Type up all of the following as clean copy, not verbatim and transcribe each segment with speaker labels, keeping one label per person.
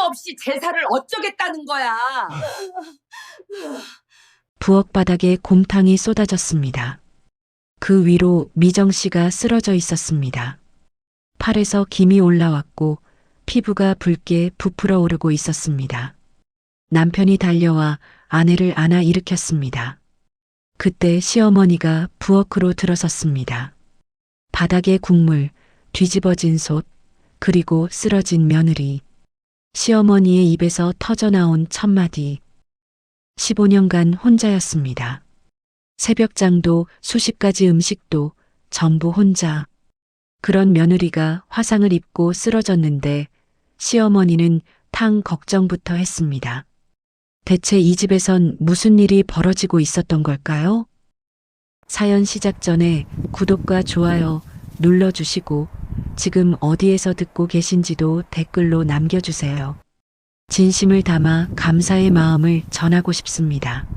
Speaker 1: 없이 제사를 어쩌겠다는 거야.
Speaker 2: 부엌 바닥에 곰탕이 쏟아졌습니다. 그 위로 미정 씨가 쓰러져 있었습니다. 팔에서 김이 올라왔고 피부가 붉게 부풀어 오르고 있었습니다. 남편이 달려와 아내를 안아 일으켰습니다. 그때 시어머니가 부엌으로 들어섰습니다. 바닥에 국물, 뒤집어진 솥, 그리고 쓰러진 며느리. 시어머니의 입에서 터져나온 첫마디. 15년간 혼자였습니다. 새벽장도 수십 가지 음식도 전부 혼자. 그런 며느리가 화상을 입고 쓰러졌는데 시어머니는 탕 걱정부터 했습니다. 대체 이 집에선 무슨 일이 벌어지고 있었던 걸까요? 사연 시작 전에 구독과 좋아요 눌러주시고 지금 어디에서 듣고 계신지도 댓글로 남겨주세요. 진심을 담아 감사의 마음을 전하고 싶습니다.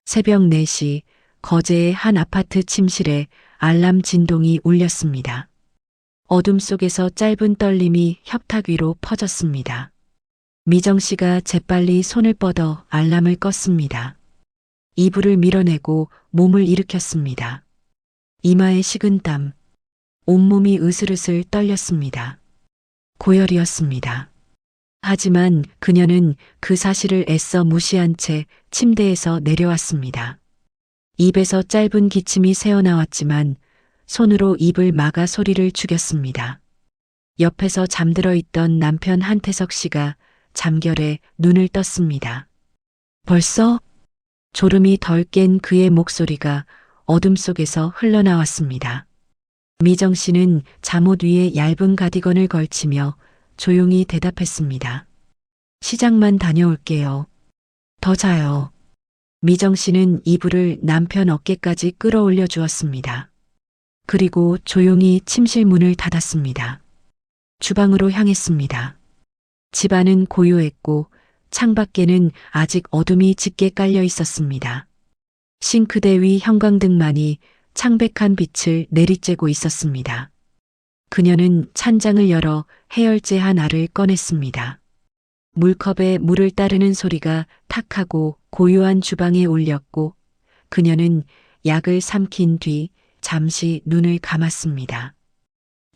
Speaker 2: 새벽 4시 거제의 한 아파트 침실에 알람 진동이 울렸습니다. 어둠 속에서 짧은 떨림이 협탁 위로 퍼졌습니다. 미정 씨가 재빨리 손을 뻗어 알람을 껐습니다. 이불을 밀어내고 몸을 일으켰습니다. 이마에 식은땀, 온몸이 으슬으슬 떨렸습니다. 고열이었습니다. 하지만 그녀는 그 사실을 애써 무시한 채 침대에서 내려왔습니다. 입에서 짧은 기침이 새어나왔지만 손으로 입을 막아 소리를 죽였습니다. 옆에서 잠들어 있던 남편 한태석 씨가 잠결에 눈을 떴습니다. 벌써? 졸음이 덜 깬 그의 목소리가 어둠 속에서 흘러나왔습니다. 미정 씨는 잠옷 위에 얇은 가디건을 걸치며 조용히 대답했습니다. 시장만 다녀올게요. 더 자요. 미정 씨는 이불을 남편 어깨까지 끌어올려 주었습니다. 그리고 조용히 침실 문을 닫았습니다. 주방으로 향했습니다. 집안은 고요했고 창밖에는 아직 어둠이 짙게 깔려 있었습니다. 싱크대 위 형광등만이 창백한 빛을 내리쬐고 있었습니다. 그녀는 찬장을 열어 해열제 한 알을 꺼냈습니다. 물컵에 물을 따르는 소리가 탁하고 고요한 주방에 울렸고 그녀는 약을 삼킨 뒤 잠시 눈을 감았습니다.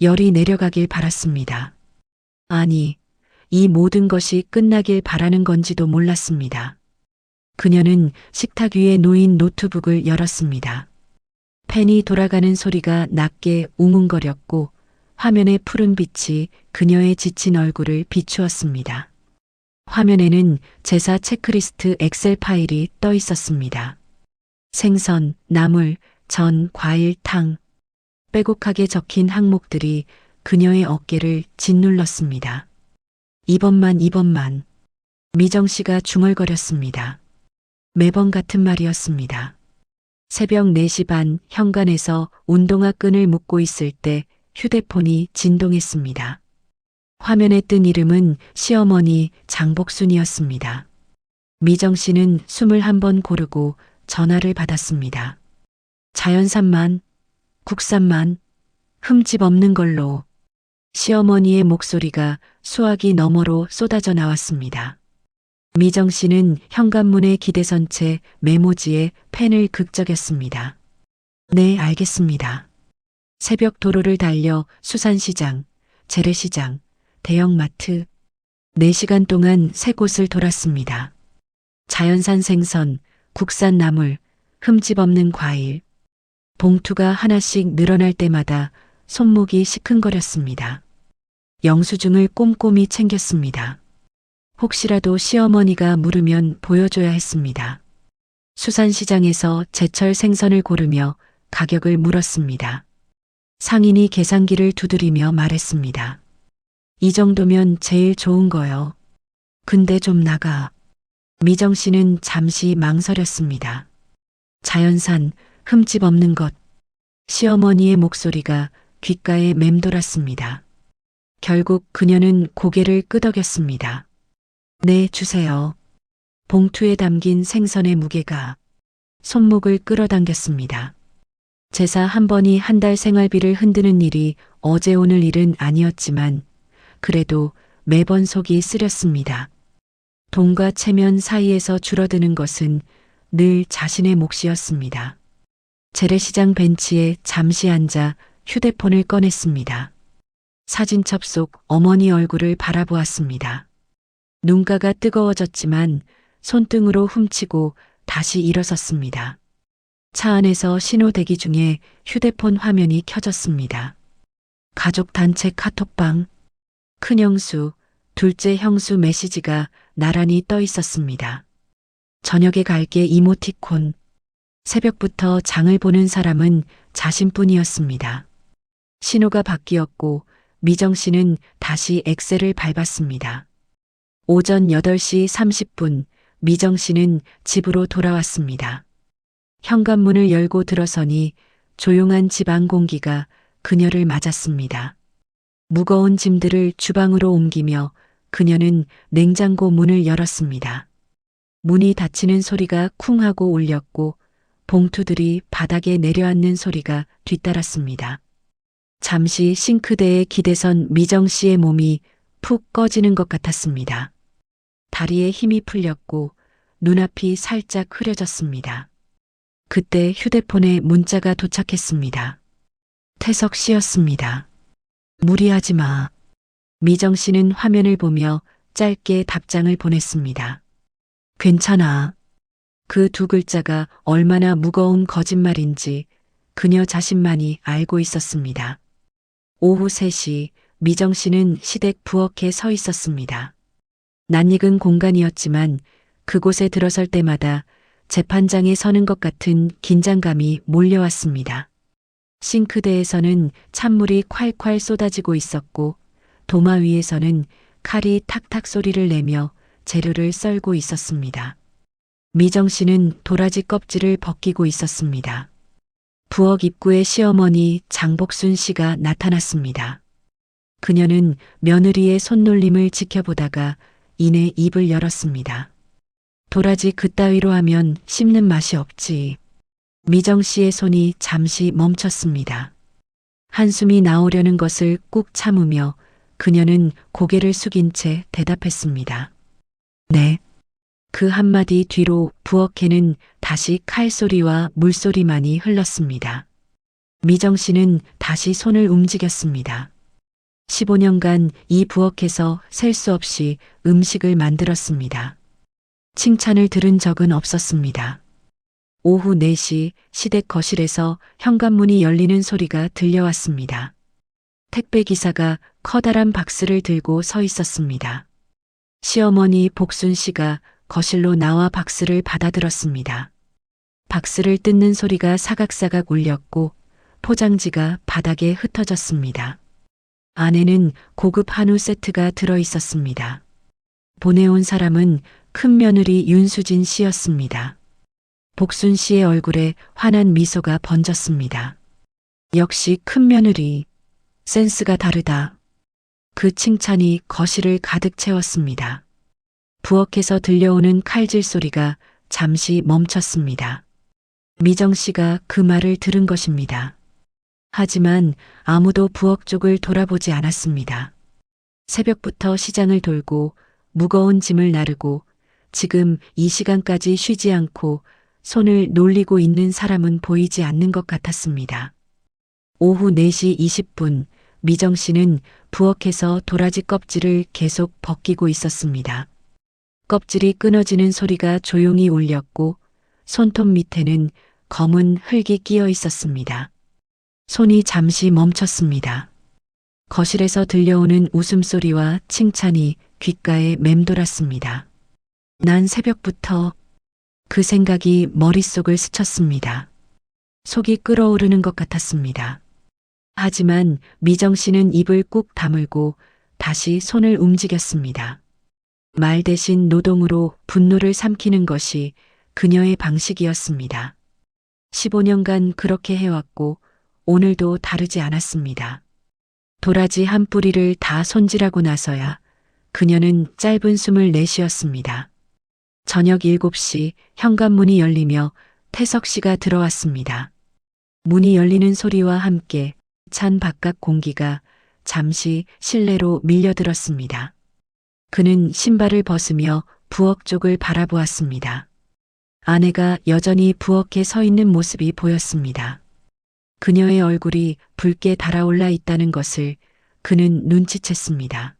Speaker 2: 열이 내려가길 바랐습니다. 아니, 이 모든 것이 끝나길 바라는 건지도 몰랐습니다. 그녀는 식탁 위에 놓인 노트북을 열었습니다. 펜이 돌아가는 소리가 낮게 웅웅거렸고 화면의 푸른 빛이 그녀의 지친 얼굴을 비추었습니다. 화면에는 제사 체크리스트 엑셀 파일이 떠 있었습니다. 생선, 나물, 전, 과일, 탕. 빼곡하게 적힌 항목들이 그녀의 어깨를 짓눌렀습니다. 이번만. 미정 씨가 중얼거렸습니다. 매번 같은 말이었습니다. 새벽 4시 반 현관에서 운동화 끈을 묶고 있을 때 휴대폰이 진동했습니다. 화면에 뜬 이름은 시어머니 장복순이었습니다. 미정 씨는 숨을 한번 고르고 전화를 받았습니다. 자연산만, 국산만, 흠집 없는 걸로. 시어머니의 목소리가 수화기 너머로 쏟아져 나왔습니다. 미정 씨는 현관문에 기대선 채 메모지에 펜을 극적였습니다. 네, 알겠습니다. 새벽 도로를 달려 수산시장, 재래시장, 대형마트, 4시간 동안 3곳을 돌았습니다. 자연산 생선, 국산 나물, 흠집 없는 과일. 봉투가 하나씩 늘어날 때마다 손목이 시큰거렸습니다. 영수증을 꼼꼼히 챙겼습니다. 혹시라도 시어머니가 물으면 보여줘야 했습니다. 수산시장에서 제철 생선을 고르며 가격을 물었습니다. 상인이 계산기를 두드리며 말했습니다. 이 정도면 제일 좋은 거요. 근데 좀 나가. 미정 씨는 잠시 망설였습니다. 자연산, 흠집 없는 것. 시어머니의 목소리가 귓가에 맴돌았습니다. 결국 그녀는 고개를 끄덕였습니다. 네, 주세요. 봉투에 담긴 생선의 무게가 손목을 끌어당겼습니다. 제사 한 번이 한 달 생활비를 흔드는 일이 어제 오늘 일은 아니었지만 그래도 매번 속이 쓰렸습니다. 돈과 체면 사이에서 줄어드는 것은 늘 자신의 몫이었습니다. 재래시장 벤치에 잠시 앉아 휴대폰을 꺼냈습니다. 사진첩 속 어머니 얼굴을 바라보았습니다. 눈가가 뜨거워졌지만 손등으로 훔치고 다시 일어섰습니다. 차 안에서 신호 대기 중에 휴대폰 화면이 켜졌습니다. 가족 단체 카톡방, 큰형수, 둘째 형수 메시지가 나란히 떠 있었습니다. 저녁에 갈게 이모티콘. 새벽부터 장을 보는 사람은 자신뿐이었습니다. 신호가 바뀌었고 미정 씨는 다시 엑셀을 밟았습니다. 오전 8시 30분 미정 씨는 집으로 돌아왔습니다. 현관문을 열고 들어서니 조용한 집 안 공기가 그녀를 맞았습니다. 무거운 짐들을 주방으로 옮기며 그녀는 냉장고 문을 열었습니다. 문이 닫히는 소리가 쿵 하고 울렸고 봉투들이 바닥에 내려앉는 소리가 뒤따랐습니다. 잠시 싱크대에 기대선 미정 씨의 몸이 푹 꺼지는 것 같았습니다. 다리에 힘이 풀렸고 눈앞이 살짝 흐려졌습니다. 그때 휴대폰에 문자가 도착했습니다. 태석 씨였습니다. 무리하지 마. 미정 씨는 화면을 보며 짧게 답장을 보냈습니다. 괜찮아. 그 두 글자가 얼마나 무거운 거짓말인지 그녀 자신만이 알고 있었습니다. 오후 3시 미정 씨는 시댁 부엌에 서 있었습니다. 낯익은 공간이었지만 그곳에 들어설 때마다 재판장에 서는 것 같은 긴장감이 몰려왔습니다. 싱크대에서는 찬물이 콸콸 쏟아지고 있었고 도마 위에서는 칼이 탁탁 소리를 내며 재료를 썰고 있었습니다. 미정 씨는 도라지 껍질을 벗기고 있었습니다. 부엌 입구에 시어머니 장복순 씨가 나타났습니다. 그녀는 며느리의 손놀림을 지켜보다가 이내 입을 열었습니다. 도라지 그따위로 하면 씹는 맛이 없지. 미정 씨의 손이 잠시 멈췄습니다. 한숨이 나오려는 것을 꾹 참으며 그녀는 고개를 숙인 채 대답했습니다. 네. 그 한마디 뒤로 부엌에는 다시 칼소리와 물소리만이 흘렀습니다. 미정 씨는 다시 손을 움직였습니다. 15년간 이 부엌에서 셀 수 없이 음식을 만들었습니다. 칭찬을 들은 적은 없었습니다. 오후 4시 시댁 거실에서 현관문이 열리는 소리가 들려왔습니다. 택배기사가 커다란 박스를 들고 서 있었습니다. 시어머니 복순 씨가 거실로 나와 박스를 받아들었습니다. 박스를 뜯는 소리가 사각사각 울렸고 포장지가 바닥에 흩어졌습니다. 안에는 고급 한우 세트가 들어 있었습니다. 보내온 사람은 큰며느리 윤수진 씨였습니다. 복순 씨의 얼굴에 환한 미소가 번졌습니다. 역시 큰며느리, 센스가 다르다. 그 칭찬이 거실을 가득 채웠습니다. 부엌에서 들려오는 칼질 소리가 잠시 멈췄습니다. 미정 씨가 그 말을 들은 것입니다. 하지만 아무도 부엌 쪽을 돌아보지 않았습니다. 새벽부터 시장을 돌고 무거운 짐을 나르고 지금 이 시간까지 쉬지 않고 손을 놀리고 있는 사람은 보이지 않는 것 같았습니다. 오후 4시 20분 미정 씨는 부엌에서 도라지 껍질을 계속 벗기고 있었습니다. 껍질이 끊어지는 소리가 조용히 울렸고 손톱 밑에는 검은 흙이 끼어 있었습니다. 손이 잠시 멈췄습니다. 거실에서 들려오는 웃음소리와 칭찬이 귓가에 맴돌았습니다. 난 새벽부터 그 생각이 머릿속을 스쳤습니다. 속이 끓어오르는 것 같았습니다. 하지만 미정 씨는 입을 꾹 다물고 다시 손을 움직였습니다. 말 대신 노동으로 분노를 삼키는 것이 그녀의 방식이었습니다. 15년간 그렇게 해왔고 오늘도 다르지 않았습니다. 도라지 한 뿌리를 다 손질하고 나서야 그녀는 짧은 숨을 내쉬었습니다. 저녁 7시 현관문이 열리며 태석 씨가 들어왔습니다. 문이 열리는 소리와 함께 찬 바깥 공기가 잠시 실내로 밀려들었습니다. 그는 신발을 벗으며 부엌 쪽을 바라보았습니다. 아내가 여전히 부엌에 서 있는 모습이 보였습니다. 그녀의 얼굴이 붉게 달아올라 있다는 것을 그는 눈치챘습니다.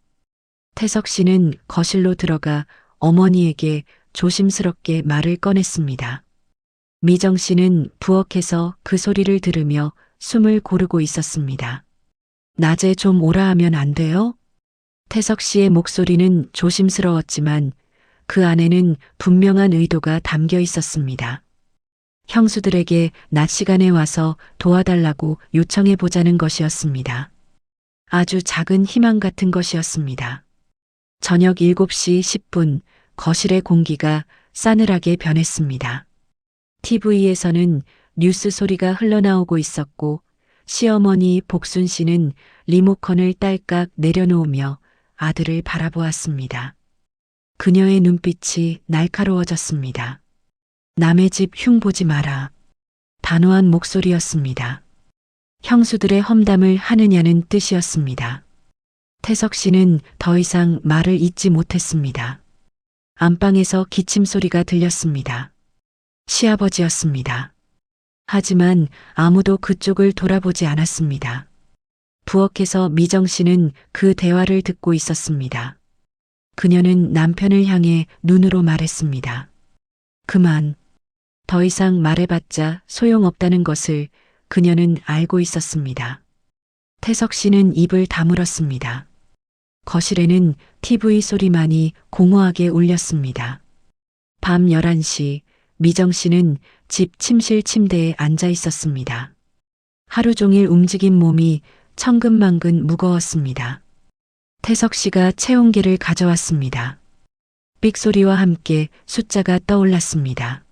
Speaker 2: 태석 씨는 거실로 들어가 어머니에게 조심스럽게 말을 꺼냈습니다. 미정 씨는 부엌에서 그 소리를 들으며 숨을 고르고 있었습니다. 낮에 좀 오라 하면 안 돼요? 태석 씨의 목소리는 조심스러웠지만 그 안에는 분명한 의도가 담겨 있었습니다. 형수들에게 낮 시간에 와서 도와달라고 요청해 보자는 것이었습니다. 아주 작은 희망 같은 것이었습니다. 저녁 7시 10분 거실의 공기가 싸늘하게 변했습니다. TV에서는 뉴스 소리가 흘러나오고 있었고 시어머니 복순 씨는 리모컨을 딸깍 내려놓으며 아들을 바라보았습니다. 그녀의 눈빛이 날카로워졌습니다. 남의 집 흉 보지 마라. 단호한 목소리였습니다. 형수들의 험담을 하느냐는 뜻이었습니다. 태석 씨는 더 이상 말을 잇지 못했습니다. 안방에서 기침 소리가 들렸습니다. 시아버지였습니다. 하지만 아무도 그쪽을 돌아보지 않았습니다. 부엌에서 미정 씨는 그 대화를 듣고 있었습니다. 그녀는 남편을 향해 눈으로 말했습니다. 그만. 더 이상 말해봤자 소용없다는 것을 그녀는 알고 있었습니다. 태석 씨는 입을 다물었습니다. 거실에는 TV 소리만이 공허하게 울렸습니다. 밤 11시 미정 씨는 집 침실 침대에 앉아 있었습니다. 하루 종일 움직인 몸이 천근만근 무거웠습니다. 태석 씨가 체온계를 가져왔습니다. 삑소리와 함께 숫자가 떠올랐습니다.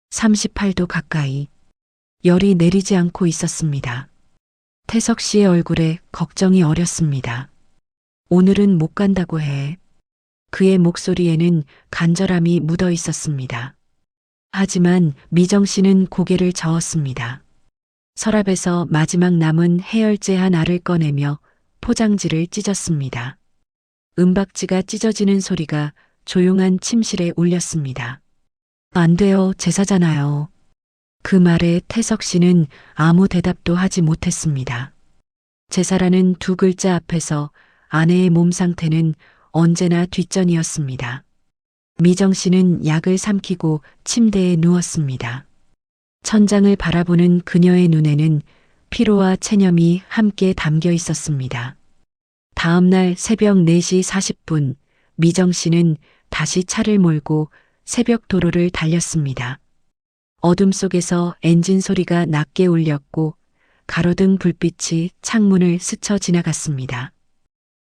Speaker 2: 38도 가까이. 열이 내리지 않고 있었습니다. 태석 씨의 얼굴에 걱정이 어렸습니다. 오늘은 못 간다고 해. 그의 목소리에는 간절함이 묻어 있었습니다. 하지만 미정 씨는 고개를 저었습니다. 서랍에서 마지막 남은 해열제 한 알을 꺼내며 포장지를 찢었습니다. 은박지가 찢어지는 소리가 조용한 침실에 울렸습니다. 안 돼요, 제사잖아요. 그 말에 태석 씨는 아무 대답도 하지 못했습니다. 제사라는 두 글자 앞에서 아내의 몸 상태는 언제나 뒷전이었습니다. 미정 씨는 약을 삼키고 침대에 누웠습니다. 천장을 바라보는 그녀의 눈에는 피로와 체념이 함께 담겨 있었습니다. 다음 날 새벽 4시 40분 미정 씨는 다시 차를 몰고 새벽 도로를 달렸습니다. 어둠 속에서 엔진 소리가 낮게 울렸고 가로등 불빛이 창문을 스쳐 지나갔습니다.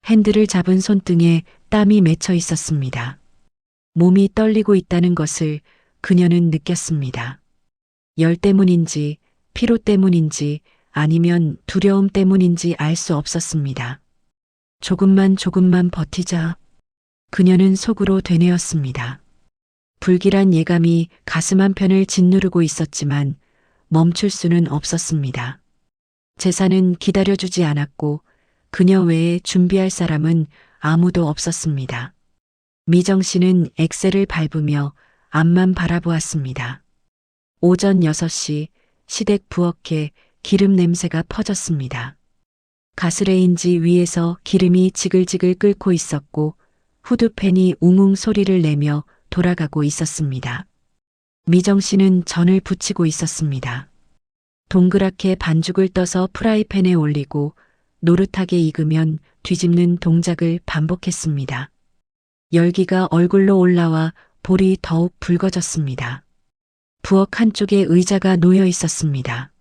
Speaker 2: 핸들을 잡은 손등에 땀이 맺혀 있었습니다. 몸이 떨리고 있다는 것을 그녀는 느꼈습니다. 열 때문인지 피로 때문인지 아니면 두려움 때문인지 알 수 없었습니다. 조금만 버티자. 그녀는 속으로 되뇌었습니다. 불길한 예감이 가슴 한편을 짓누르고 있었지만 멈출 수는 없었습니다. 제사는 기다려주지 않았고 그녀 외에 준비할 사람은 아무도 없었습니다. 미정 씨는 엑셀을 밟으며 앞만 바라보았습니다. 오전 6시 시댁 부엌에 기름 냄새가 퍼졌습니다. 가스레인지 위에서 기름이 지글지글 끓고 있었고 후드팬이 웅웅 소리를 내며 돌아가고 있었습니다. 미정 씨는 전을 부치고 있었습니다. 동그랗게 반죽을 떠서 프라이팬에 올리고 노릇하게 익으면 뒤집는 동작을 반복했습니다. 열기가 얼굴로 올라와 볼이 더욱 붉어졌습니다. 부엌 한쪽에 의자가 놓여 있었습니다.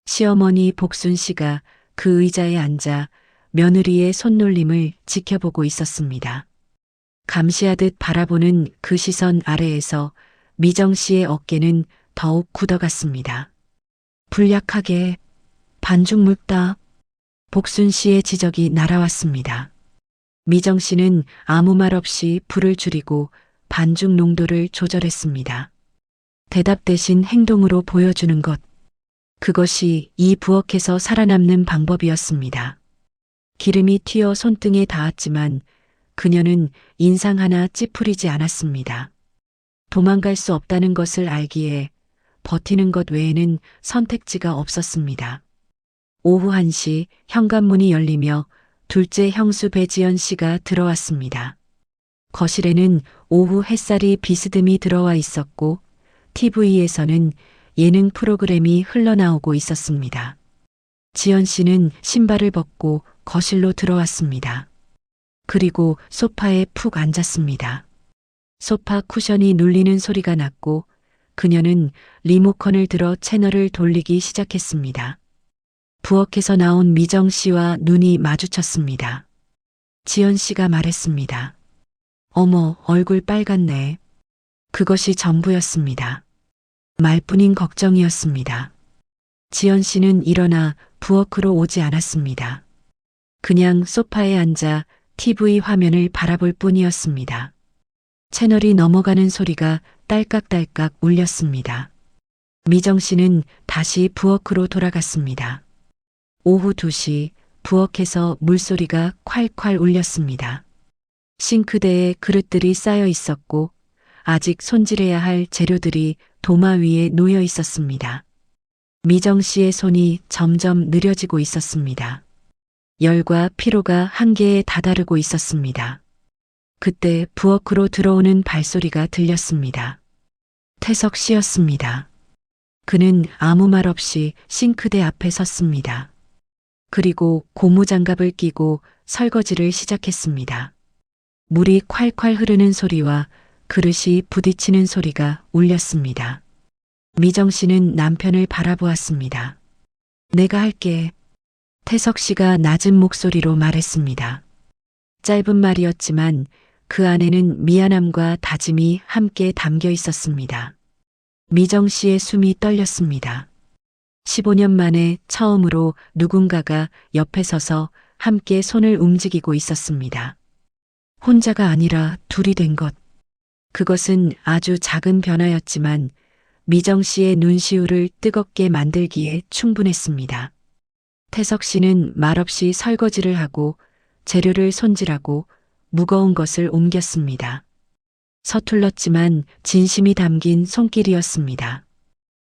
Speaker 2: 시어머니 복순 씨가 그 의자에 앉아 며느리의 손놀림을 지켜보고 있었습니다. 감시하듯 바라보는 그 시선 아래에서 미정 씨의 어깨는 더욱 굳어갔습니다. 불약하게 반죽 묽다. 복순 씨의 지적이 날아왔습니다. 미정 씨는 아무 말 없이 불을 줄이고 반죽 농도를 조절했습니다. 대답 대신 행동으로 보여주는 것. 그것이 이 부엌에서 살아남는 방법이었습니다. 기름이 튀어 손등에 닿았지만 그녀는 인상 하나 찌푸리지 않았습니다. 도망갈 수 없다는 것을 알기에 버티는 것 외에는 선택지가 없었습니다. 오후 1시 현관문이 열리며 둘째 형수 배지연 씨가 들어왔습니다. 거실에는 오후 햇살이 비스듬히 들어와 있었고 TV에서는 예능 프로그램이 흘러나오고 있었습니다. 지연 씨는 신발을 벗고 거실로 들어왔습니다. 그리고 소파에 푹 앉았습니다. 소파 쿠션이 눌리는 소리가 났고 그녀는 리모컨을 들어 채널을 돌리기 시작했습니다. 부엌에서 나온 미정 씨와 눈이 마주쳤습니다. 지연 씨가 말했습니다. 어머, 얼굴 빨갛네. 그것이 전부였습니다. 말뿐인 걱정이었습니다. 지연 씨는 일어나 부엌으로 오지 않았습니다. 그냥 소파에 앉아 TV 화면을 바라볼 뿐이었습니다. 채널이 넘어가는 소리가 딸깍딸깍 울렸습니다. 미정 씨는 다시 부엌으로 돌아갔습니다. 오후 2시 부엌에서 물소리가 콸콸 울렸습니다. 싱크대에 그릇들이 쌓여 있었고 아직 손질해야 할 재료들이 도마 위에 놓여 있었습니다. 미정 씨의 손이 점점 느려지고 있었습니다. 열과 피로가 한계에 다다르고 있었습니다. 그때 부엌으로 들어오는 발소리가 들렸습니다. 태석 씨였습니다. 그는 아무 말 없이 싱크대 앞에 섰습니다. 그리고 고무장갑을 끼고 설거지를 시작했습니다. 물이 콸콸 흐르는 소리와 그릇이 부딪히는 소리가 울렸습니다. 미정 씨는 남편을 바라보았습니다. 내가 할게. 태석 씨가 낮은 목소리로 말했습니다. 짧은 말이었지만 그 안에는 미안함과 다짐이 함께 담겨 있었습니다. 미정 씨의 숨이 떨렸습니다. 15년 만에 처음으로 누군가가 옆에 서서 함께 손을 움직이고 있었습니다. 혼자가 아니라 둘이 된 것. 그것은 아주 작은 변화였지만 미정 씨의 눈시울을 뜨겁게 만들기에 충분했습니다. 태석 씨는 말없이 설거지를 하고 재료를 손질하고 무거운 것을 옮겼습니다. 서툴렀지만 진심이 담긴 손길이었습니다.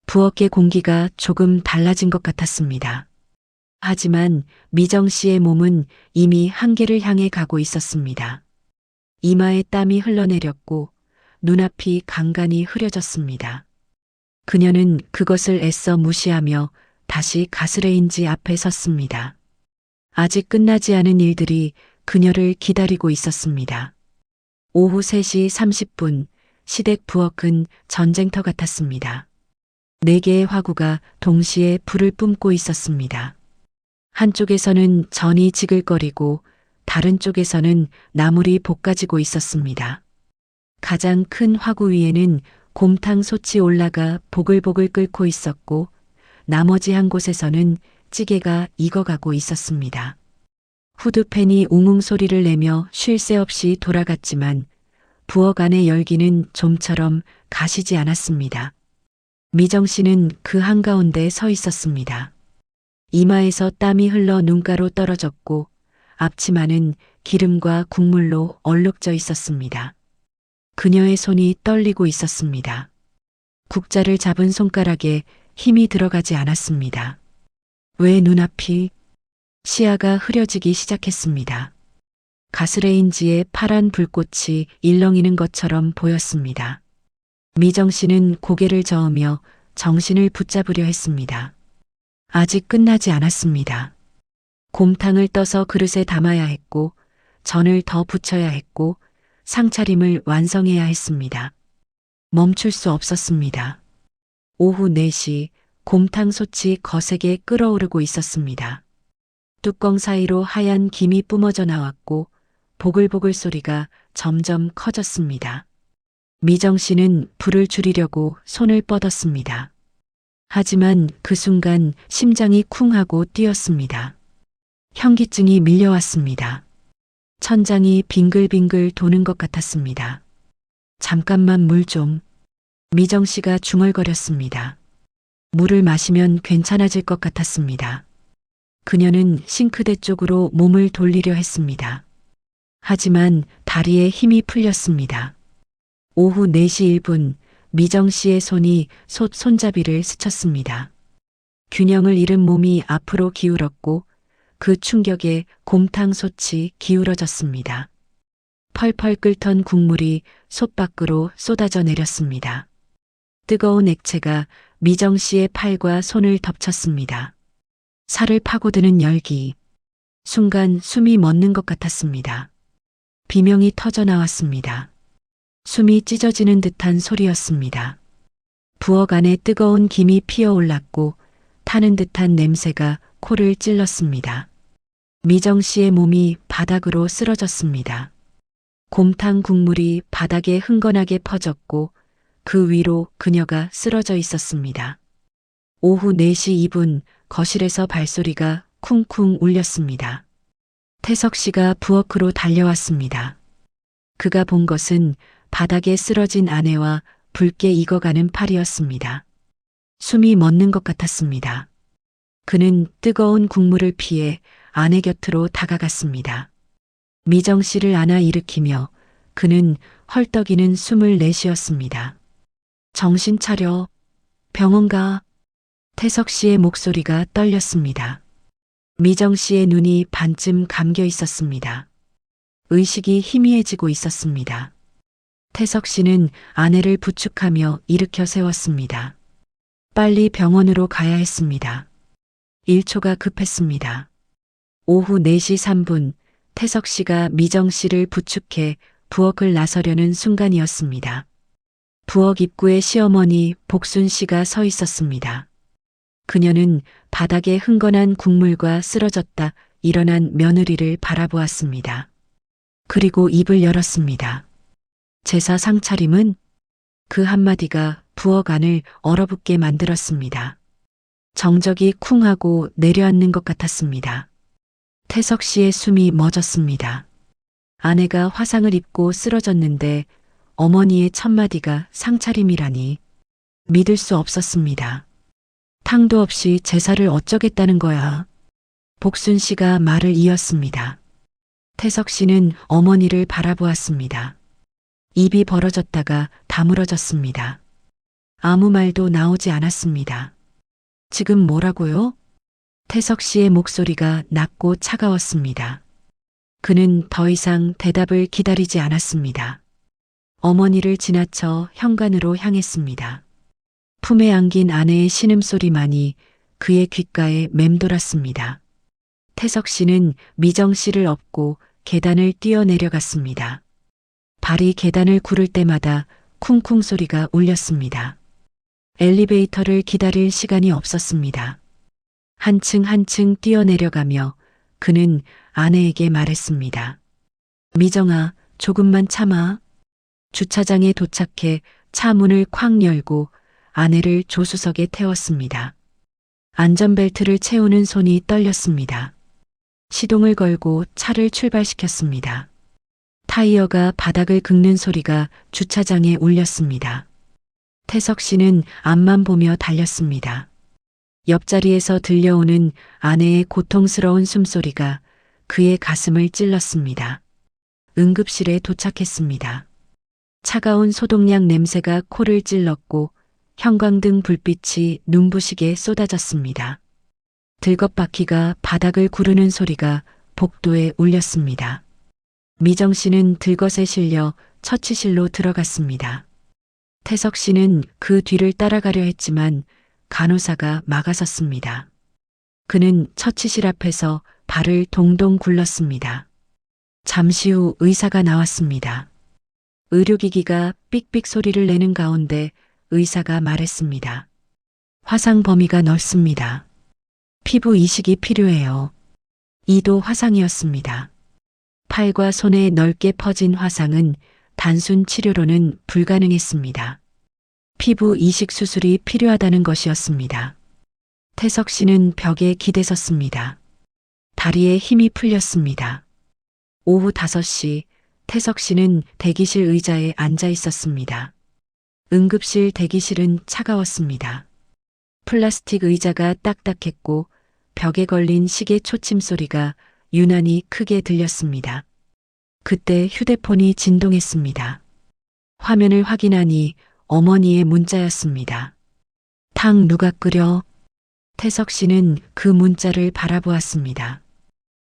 Speaker 2: 부엌의 공기가 조금 달라진 것 같았습니다. 하지만 미정 씨의 몸은 이미 한계를 향해 가고 있었습니다. 이마에 땀이 흘러내렸고 눈앞이 간간히 흐려졌습니다. 그녀는 그것을 애써 무시하며 다시 가스레인지 앞에 섰습니다. 아직 끝나지 않은 일들이 그녀를 기다리고 있었습니다. 오후 3시 30분 시댁 부엌은 전쟁터 같았습니다. 4개의 화구가 동시에 불을 뿜고 있었습니다. 한쪽에서는 전이 지글거리고 다른 쪽에서는 나물이 볶아지고 있었습니다. 가장 큰 화구 위에는 곰탕 솥이 올라가 보글보글 끓고 있었고 나머지 한 곳에서는 찌개가 익어가고 있었습니다. 후드팬이 웅웅 소리를 내며 쉴 새 없이 돌아갔지만 부엌 안의 열기는 좀처럼 가시지 않았습니다. 미정 씨는 그 한가운데 서 있었습니다. 이마에서 땀이 흘러 눈가로 떨어졌고 앞치마는 기름과 국물로 얼룩져 있었습니다. 그녀의 손이 떨리고 있었습니다. 국자를 잡은 손가락에 힘이 들어가지 않았습니다. 왜 눈앞이? 시야가 흐려지기 시작했습니다. 가스레인지에 파란 불꽃이 일렁이는 것처럼 보였습니다. 미정 씨는 고개를 저으며 정신을 붙잡으려 했습니다. 아직 끝나지 않았습니다. 곰탕을 떠서 그릇에 담아야 했고 전을 더 부쳐야 했고 상차림을 완성해야 했습니다. 멈출 수 없었습니다. 오후 4시 곰탕 솥이 거세게 끓어오르고 있었습니다. 뚜껑 사이로 하얀 김이 뿜어져 나왔고 보글보글 소리가 점점 커졌습니다. 미정 씨는 불을 줄이려고 손을 뻗었습니다. 하지만 그 순간 심장이 쿵 하고 뛰었습니다. 현기증이 밀려왔습니다. 천장이 빙글빙글 도는 것 같았습니다. 잠깐만 물 좀. 미정 씨가 중얼거렸습니다. 물을 마시면 괜찮아질 것 같았습니다. 그녀는 싱크대 쪽으로 몸을 돌리려 했습니다. 하지만 다리에 힘이 풀렸습니다. 오후 4시 1분 미정 씨의 손이 손잡이를 스쳤습니다. 균형을 잃은 몸이 앞으로 기울었고 그 충격에 곰탕솥이 기울어졌습니다. 펄펄 끓던 국물이 솥 밖으로 쏟아져 내렸습니다. 뜨거운 액체가 미정 씨의 팔과 손을 덮쳤습니다. 살을 파고드는 열기. 순간 숨이 멎는 것 같았습니다. 비명이 터져 나왔습니다. 숨이 찢어지는 듯한 소리였습니다. 부엌 안에 뜨거운 김이 피어올랐고 타는 듯한 냄새가 코를 찔렀습니다. 미정 씨의 몸이 바닥으로 쓰러졌습니다. 곰탕 국물이 바닥에 흥건하게 퍼졌고 그 위로 그녀가 쓰러져 있었습니다. 오후 4시 2분 거실에서 발소리가 쿵쿵 울렸습니다. 태석 씨가 부엌으로 달려왔습니다. 그가 본 것은 바닥에 쓰러진 아내와 붉게 익어가는 팔이었습니다. 숨이 멎는 것 같았습니다. 그는 뜨거운 국물을 피해 아내 곁으로 다가갔습니다. 미정 씨를 안아 일으키며 그는 헐떡이는 숨을 내쉬었습니다. 정신 차려. 병원 가. 태석 씨의 목소리가 떨렸습니다. 미정 씨의 눈이 반쯤 감겨 있었습니다. 의식이 희미해지고 있었습니다. 태석 씨는 아내를 부축하며 일으켜 세웠습니다. 빨리 병원으로 가야 했습니다. 1초가 급했습니다. 오후 4시 3분 태석 씨가 미정 씨를 부축해 부엌을 나서려는 순간이었습니다. 부엌 입구에 시어머니 복순 씨가 서 있었습니다. 그녀는 바닥에 흥건한 국물과 쓰러졌다 일어난 며느리를 바라보았습니다. 그리고 입을 열었습니다. 제사 상차림은? 그 한마디가 부엌 안을 얼어붙게 만들었습니다. 정적이 쿵 하고 내려앉는 것 같았습니다. 태석 씨의 숨이 멎었습니다. 아내가 화상을 입고 쓰러졌는데 어머니의 첫마디가 상차림이라니 믿을 수 없었습니다. 탕도 없이 제사를 어쩌겠다는 거야. 복순 씨가 말을 이었습니다. 태석 씨는 어머니를 바라보았습니다. 입이 벌어졌다가 다물어졌습니다. 아무 말도 나오지 않았습니다. 지금 뭐라고요? 태석 씨의 목소리가 낮고 차가웠습니다. 그는 더 이상 대답을 기다리지 않았습니다. 어머니를 지나쳐 현관으로 향했습니다. 품에 안긴 아내의 신음소리만이 그의 귓가에 맴돌았습니다. 태석 씨는 미정 씨를 업고 계단을 뛰어내려갔습니다. 발이 계단을 구를 때마다 쿵쿵 소리가 울렸습니다. 엘리베이터를 기다릴 시간이 없었습니다. 한층 한층 뛰어내려가며 그는 아내에게 말했습니다. 미정아, 조금만 참아. 주차장에 도착해 차 문을 쾅 열고 아내를 조수석에 태웠습니다. 안전벨트를 채우는 손이 떨렸습니다. 시동을 걸고 차를 출발시켰습니다. 타이어가 바닥을 긁는 소리가 주차장에 울렸습니다. 태석 씨는 앞만 보며 달렸습니다. 옆자리에서 들려오는 아내의 고통스러운 숨소리가 그의 가슴을 찔렀습니다. 응급실에 도착했습니다. 차가운 소독약 냄새가 코를 찔렀고 형광등 불빛이 눈부시게 쏟아졌습니다. 들것바퀴가 바닥을 구르는 소리가 복도에 울렸습니다. 미정 씨는 들것에 실려 처치실로 들어갔습니다. 태석 씨는 그 뒤를 따라가려 했지만 간호사가 막아섰습니다. 그는 처치실 앞에서 발을 동동 굴렀습니다. 잠시 후 의사가 나왔습니다. 의료기기가 삑삑 소리를 내는 가운데 의사가 말했습니다. 화상 범위가 넓습니다. 피부 이식이 필요해요. 2도 화상이었습니다. 팔과 손에 넓게 퍼진 화상은 단순 치료로는 불가능했습니다. 피부 이식 수술이 필요하다는 것이었습니다. 태석 씨는 벽에 기대섰습니다. 다리에 힘이 풀렸습니다. 오후 5시 태석 씨는 대기실 의자에 앉아 있었습니다. 응급실 대기실은 차가웠습니다. 플라스틱 의자가 딱딱했고 벽에 걸린 시계 초침 소리가 유난히 크게 들렸습니다. 그때 휴대폰이 진동했습니다. 화면을 확인하니 어머니의 문자였습니다. 탕 누가 끓여? 태석 씨는 그 문자를 바라보았습니다.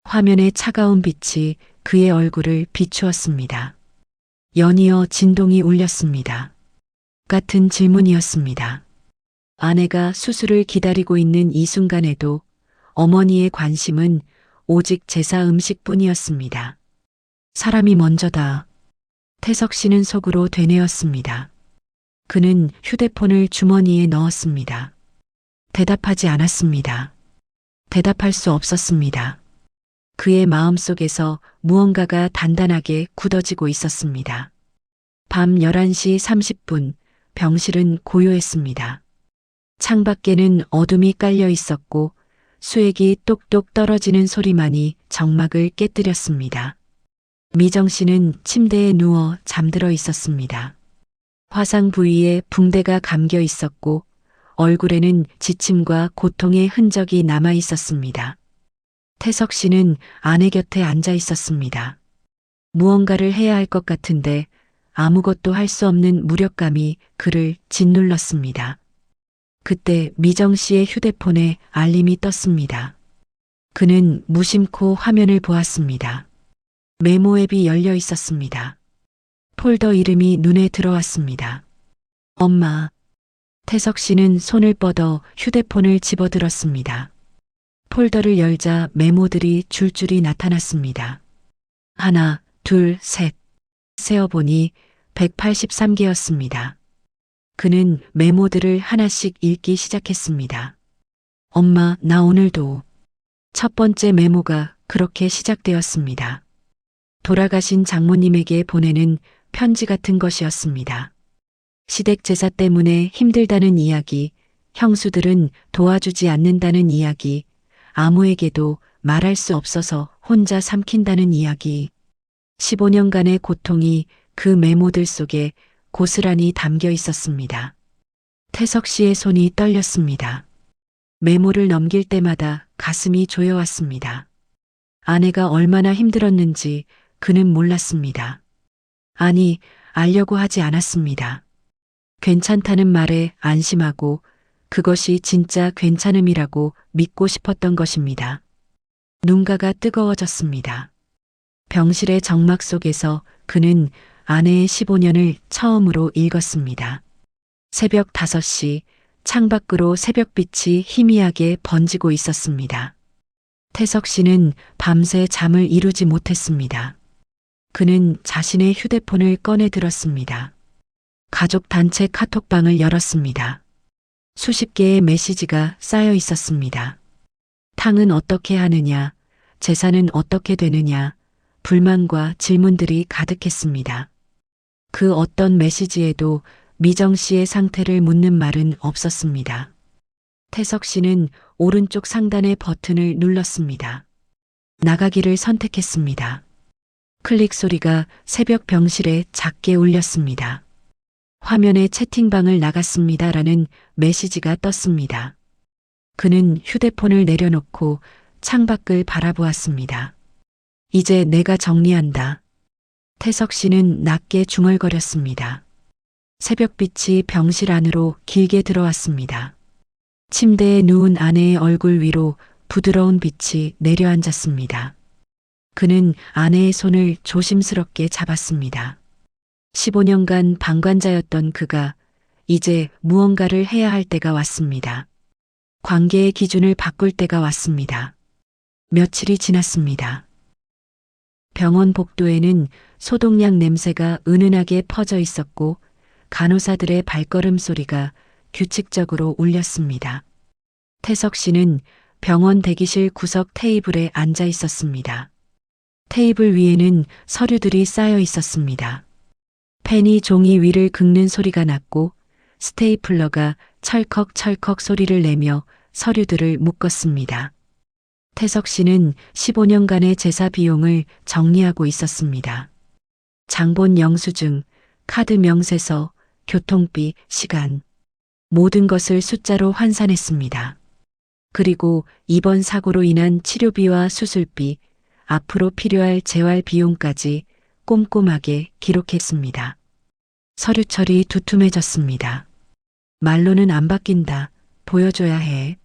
Speaker 2: 화면의 차가운 빛이 그의 얼굴을 비추었습니다. 연이어 진동이 울렸습니다. 같은 질문이었습니다. 아내가 수술을 기다리고 있는 이 순간에도 어머니의 관심은 오직 제사 음식뿐이었습니다. 사람이 먼저다. 태석 씨는 속으로 되뇌었습니다. 그는 휴대폰을 주머니에 넣었습니다. 대답하지 않았습니다. 대답할 수 없었습니다. 그의 마음속에서 무언가가 단단하게 굳어지고 있었습니다. 밤 11시 30분, 병실은 고요했습니다. 창밖에는 어둠이 깔려 있었고 수액이 똑똑 떨어지는 소리만이 정막을 깨뜨렸습니다. 미정 씨는 침대에 누워 잠들어 있었습니다. 화상 부위에 붕대가 감겨 있었고 얼굴에는 지침과 고통의 흔적이 남아 있었습니다. 태석 씨는 아내 곁에 앉아 있었습니다. 무언가를 해야 할 것 같은데 아무것도 할 수 없는 무력감이 그를 짓눌렀습니다. 그때 미정 씨의 휴대폰에 알림이 떴습니다. 그는 무심코 화면을 보았습니다. 메모 앱이 열려 있었습니다. 폴더 이름이 눈에 들어왔습니다. 엄마. 태석 씨는 손을 뻗어 휴대폰을 집어들었습니다. 폴더를 열자 메모들이 줄줄이 나타났습니다. 하나, 둘, 셋. 세어보니 183개였습니다. 그는 메모들을 하나씩 읽기 시작했습니다. 엄마, 나 오늘도. 첫 번째 메모가 그렇게 시작되었습니다. 돌아가신 장모님에게 보내는 편지 같은 것이었습니다. 시댁 제사 때문에 힘들다는 이야기, 형수들은 도와주지 않는다는 이야기, 아무에게도 말할 수 없어서 혼자 삼킨다는 이야기. 15년간의 고통이 그 메모들 속에 고스란히 담겨 있었습니다. 태석 씨의 손이 떨렸습니다. 메모를 넘길 때마다 가슴이 조여왔습니다. 아내가 얼마나 힘들었는지 그는 몰랐습니다. 아니, 알려고 하지 않았습니다. 괜찮다는 말에 안심하고 그것이 진짜 괜찮음이라고 믿고 싶었던 것입니다. 눈가가 뜨거워졌습니다. 병실의 정막 속에서 그는 아내의 15년을 처음으로 읽었습니다. 새벽 5시, 창밖으로 새벽빛이 희미하게 번지고 있었습니다. 태석 씨는 밤새 잠을 이루지 못했습니다. 그는 자신의 휴대폰을 꺼내 들었습니다. 가족 단체 카톡방을 열었습니다. 수십 개의 메시지가 쌓여 있었습니다. 탕은 어떻게 하느냐, 제사는 어떻게 되느냐, 불만과 질문들이 가득했습니다. 그 어떤 메시지에도 미정 씨의 상태를 묻는 말은 없었습니다. 태석 씨는 오른쪽 상단의 버튼을 눌렀습니다. 나가기를 선택했습니다. 클릭 소리가 새벽 병실에 작게 울렸습니다. 화면에 채팅방을 나갔습니다라는 메시지가 떴습니다. 그는 휴대폰을 내려놓고 창밖을 바라보았습니다. 이제 내가 정리한다. 태석 씨는 낮게 중얼거렸습니다. 새벽빛이 병실 안으로 길게 들어왔습니다. 침대에 누운 아내의 얼굴 위로 부드러운 빛이 내려앉았습니다. 그는 아내의 손을 조심스럽게 잡았습니다. 15년간 방관자였던 그가 이제 무언가를 해야 할 때가 왔습니다. 관계의 기준을 바꿀 때가 왔습니다. 며칠이 지났습니다. 병원 복도에는 소독약 냄새가 은은하게 퍼져 있었고 간호사들의 발걸음 소리가 규칙적으로 울렸습니다. 태석 씨는 병원 대기실 구석 테이블에 앉아 있었습니다. 테이블 위에는 서류들이 쌓여 있었습니다. 펜이 종이 위를 긁는 소리가 났고 스테이플러가 철컥철컥 소리를 내며 서류들을 묶었습니다. 태석 씨는 15년간의 제사 비용을 정리하고 있었습니다. 장본 영수증, 카드 명세서, 교통비, 시간. 모든 것을 숫자로 환산했습니다. 그리고 이번 사고로 인한 치료비와 수술비, 앞으로 필요할 재활 비용까지 꼼꼼하게 기록했습니다. 서류철이 두툼해졌습니다. 말로는 안 바뀐다. 보여줘야 해.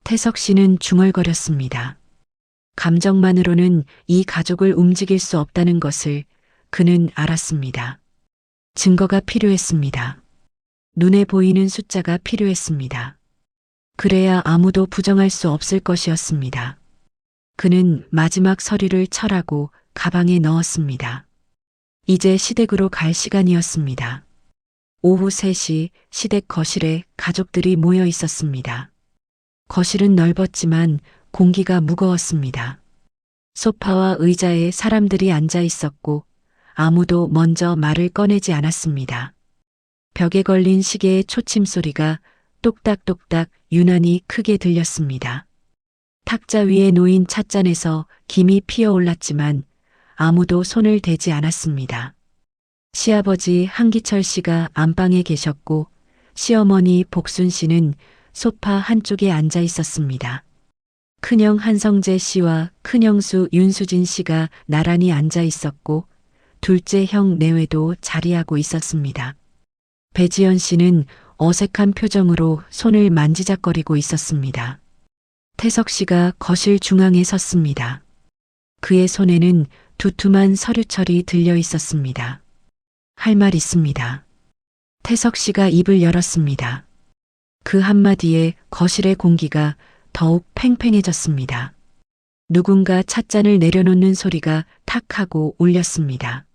Speaker 2: 태석 씨는 중얼거렸습니다. 감정만으로는 이 가족을 움직일 수 없다는 것을 그는 알았습니다. 증거가 필요했습니다. 눈에 보이는 숫자가 필요했습니다. 그래야 아무도 부정할 수 없을 것이었습니다. 그는 마지막 서류를 철하고 가방에 넣었습니다. 이제 시댁으로 갈 시간이었습니다. 오후 3시 시댁 거실에 가족들이 모여 있었습니다. 거실은 넓었지만 공기가 무거웠습니다. 소파와 의자에 사람들이 앉아 있었고 아무도 먼저 말을 꺼내지 않았습니다. 벽에 걸린 시계의 초침 소리가 똑딱똑딱 유난히 크게 들렸습니다. 탁자 위에 놓인 찻잔에서 김이 피어올랐지만 아무도 손을 대지 않았습니다. 시아버지 한기철 씨가 안방에 계셨고 시어머니 복순 씨는 소파 한쪽에 앉아 있었습니다. 큰형 한성재 씨와 큰형수 윤수진 씨가 나란히 앉아 있었고 둘째 형 내외도 자리하고 있었습니다. 배지연 씨는 어색한 표정으로 손을 만지작거리고 있었습니다. 태석 씨가 거실 중앙에 섰습니다. 그의 손에는 두툼한 서류철이 들려 있었습니다. 할 말 있습니다. 태석 씨가 입을 열었습니다. 그 한마디에 거실의 공기가 더욱 팽팽해졌습니다. 누군가 찻잔을 내려놓는 소리가 탁 하고 울렸습니다.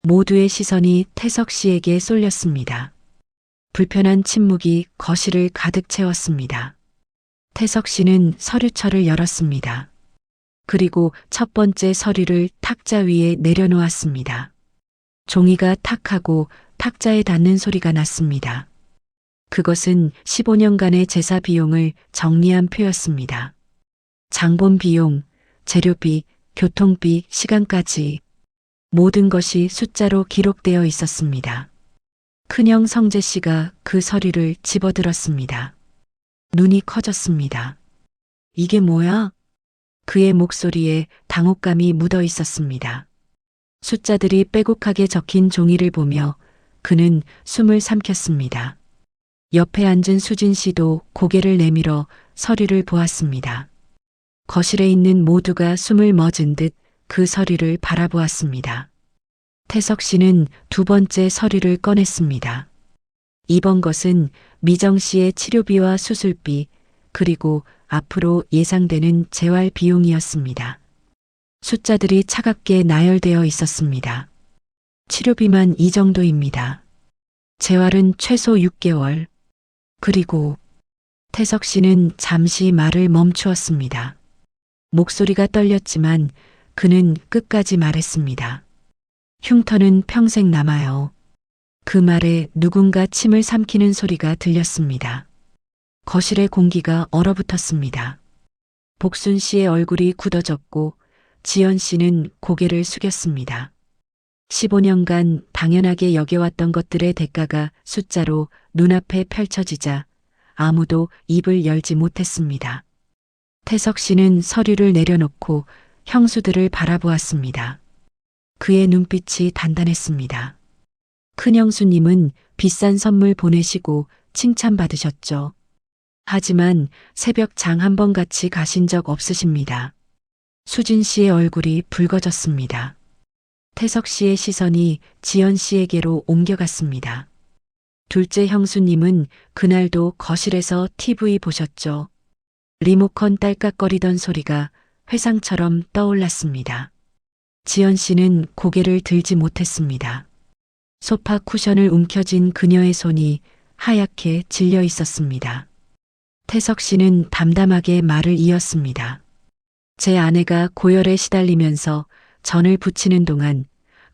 Speaker 2: 모두의 시선이 태석 씨에게 쏠렸습니다. 불편한 침묵이 거실을 가득 채웠습니다. 태석 씨는 서류철을 열었습니다. 그리고 첫 번째 서류를 탁자 위에 내려놓았습니다. 종이가 탁 하고 탁자에 닿는 소리가 났습니다. 그것은 15년간의 제사 비용을 정리한 표였습니다. 장본 비용, 재료비, 교통비, 시간까지 모든 것이 숫자로 기록되어 있었습니다. 큰형 성재 씨가 그 서류를 집어들었습니다. 눈이 커졌습니다. 이게 뭐야? 그의 목소리에 당혹감이 묻어 있었습니다. 숫자들이 빼곡하게 적힌 종이를 보며 그는 숨을 삼켰습니다. 옆에 앉은 수진 씨도 고개를 내밀어 서류를 보았습니다. 거실에 있는 모두가 숨을 멎은 듯 그 서류를 바라보았습니다. 태석 씨는 두 번째 서류를 꺼냈습니다. 이번 것은 미정 씨의 치료비와 수술비, 그리고 앞으로 예상되는 재활 비용이었습니다. 숫자들이 차갑게 나열되어 있었습니다. 치료비만 이 정도입니다. 재활은 최소 6개월. 그리고 태석 씨는 잠시 말을 멈추었습니다. 목소리가 떨렸지만 그는 끝까지 말했습니다. 흉터는 평생 남아요. 그 말에 누군가 침을 삼키는 소리가 들렸습니다. 거실의 공기가 얼어붙었습니다. 복순 씨의 얼굴이 굳어졌고 지연 씨는 고개를 숙였습니다. 15년간 당연하게 여겨왔던 것들의 대가가 숫자로 눈앞에 펼쳐지자 아무도 입을 열지 못했습니다. 태석 씨는 서류를 내려놓고 형수들을 바라보았습니다. 그의 눈빛이 단단했습니다. 큰형수님은 비싼 선물 보내시고 칭찬받으셨죠. 하지만 새벽 장 한 번 같이 가신 적 없으십니다. 수진 씨의 얼굴이 붉어졌습니다. 태석 씨의 시선이 지연 씨에게로 옮겨갔습니다. 둘째 형수님은 그날도 거실에서 TV 보셨죠. 리모컨 딸깍거리던 소리가 회상처럼 떠올랐습니다. 지연 씨는 고개를 들지 못했습니다. 소파 쿠션을 움켜쥔 그녀의 손이 하얗게 질려 있었습니다. 태석 씨는 담담하게 말을 이었습니다. 제 아내가 고열에 시달리면서 전을 부치는 동안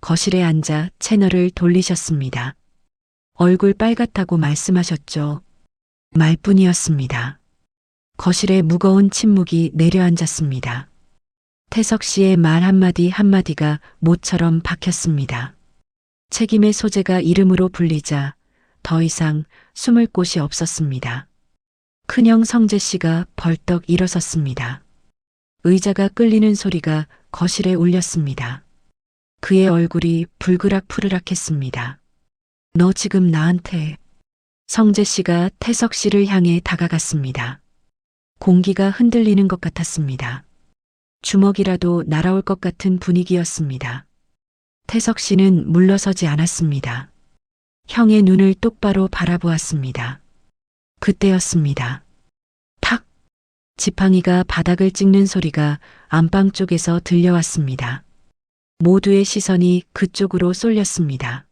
Speaker 2: 거실에 앉아 채널을 돌리셨습니다. 얼굴 빨갛다고 말씀하셨죠. 말뿐이었습니다. 거실에 무거운 침묵이 내려앉았습니다. 태석 씨의 말 한마디 한마디가 모처럼 박혔습니다. 책임의 소재가 이름으로 불리자 더 이상 숨을 곳이 없었습니다. 큰형 성재 씨가 벌떡 일어섰습니다. 의자가 끌리는 소리가 거실에 울렸습니다. 그의 얼굴이 불그락푸르락했습니다. 너 지금 나한테. 성재 씨가 태석 씨를 향해 다가갔습니다. 공기가 흔들리는 것 같았습니다. 주먹이라도 날아올 것 같은 분위기였습니다. 태석 씨는 물러서지 않았습니다. 형의 눈을 똑바로 바라보았습니다. 그때였습니다. 탁! 지팡이가 바닥을 찍는 소리가 안방 쪽에서 들려왔습니다. 모두의 시선이 그쪽으로 쏠렸습니다.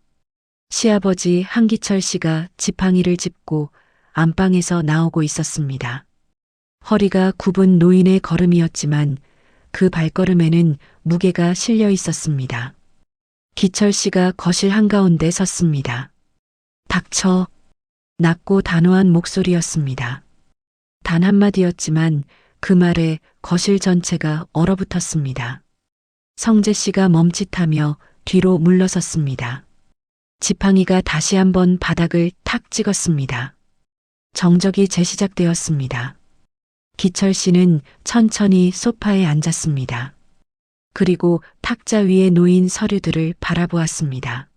Speaker 2: 시아버지 한기철 씨가 지팡이를 짚고 안방에서 나오고 있었습니다. 허리가 굽은 노인의 걸음이었지만 그 발걸음에는 무게가 실려 있었습니다. 기철 씨가 거실 한가운데 섰습니다. 닥쳐. 낮고 단호한 목소리였습니다. 단 한마디였지만 그 말에 거실 전체가 얼어붙었습니다. 성재 씨가 멈칫하며 뒤로 물러섰습니다. 지팡이가 다시 한번 바닥을 탁 찍었습니다. 정적이 재시작되었습니다. 기철 씨는 천천히 소파에 앉았습니다. 그리고 탁자 위에 놓인 서류들을 바라보았습니다.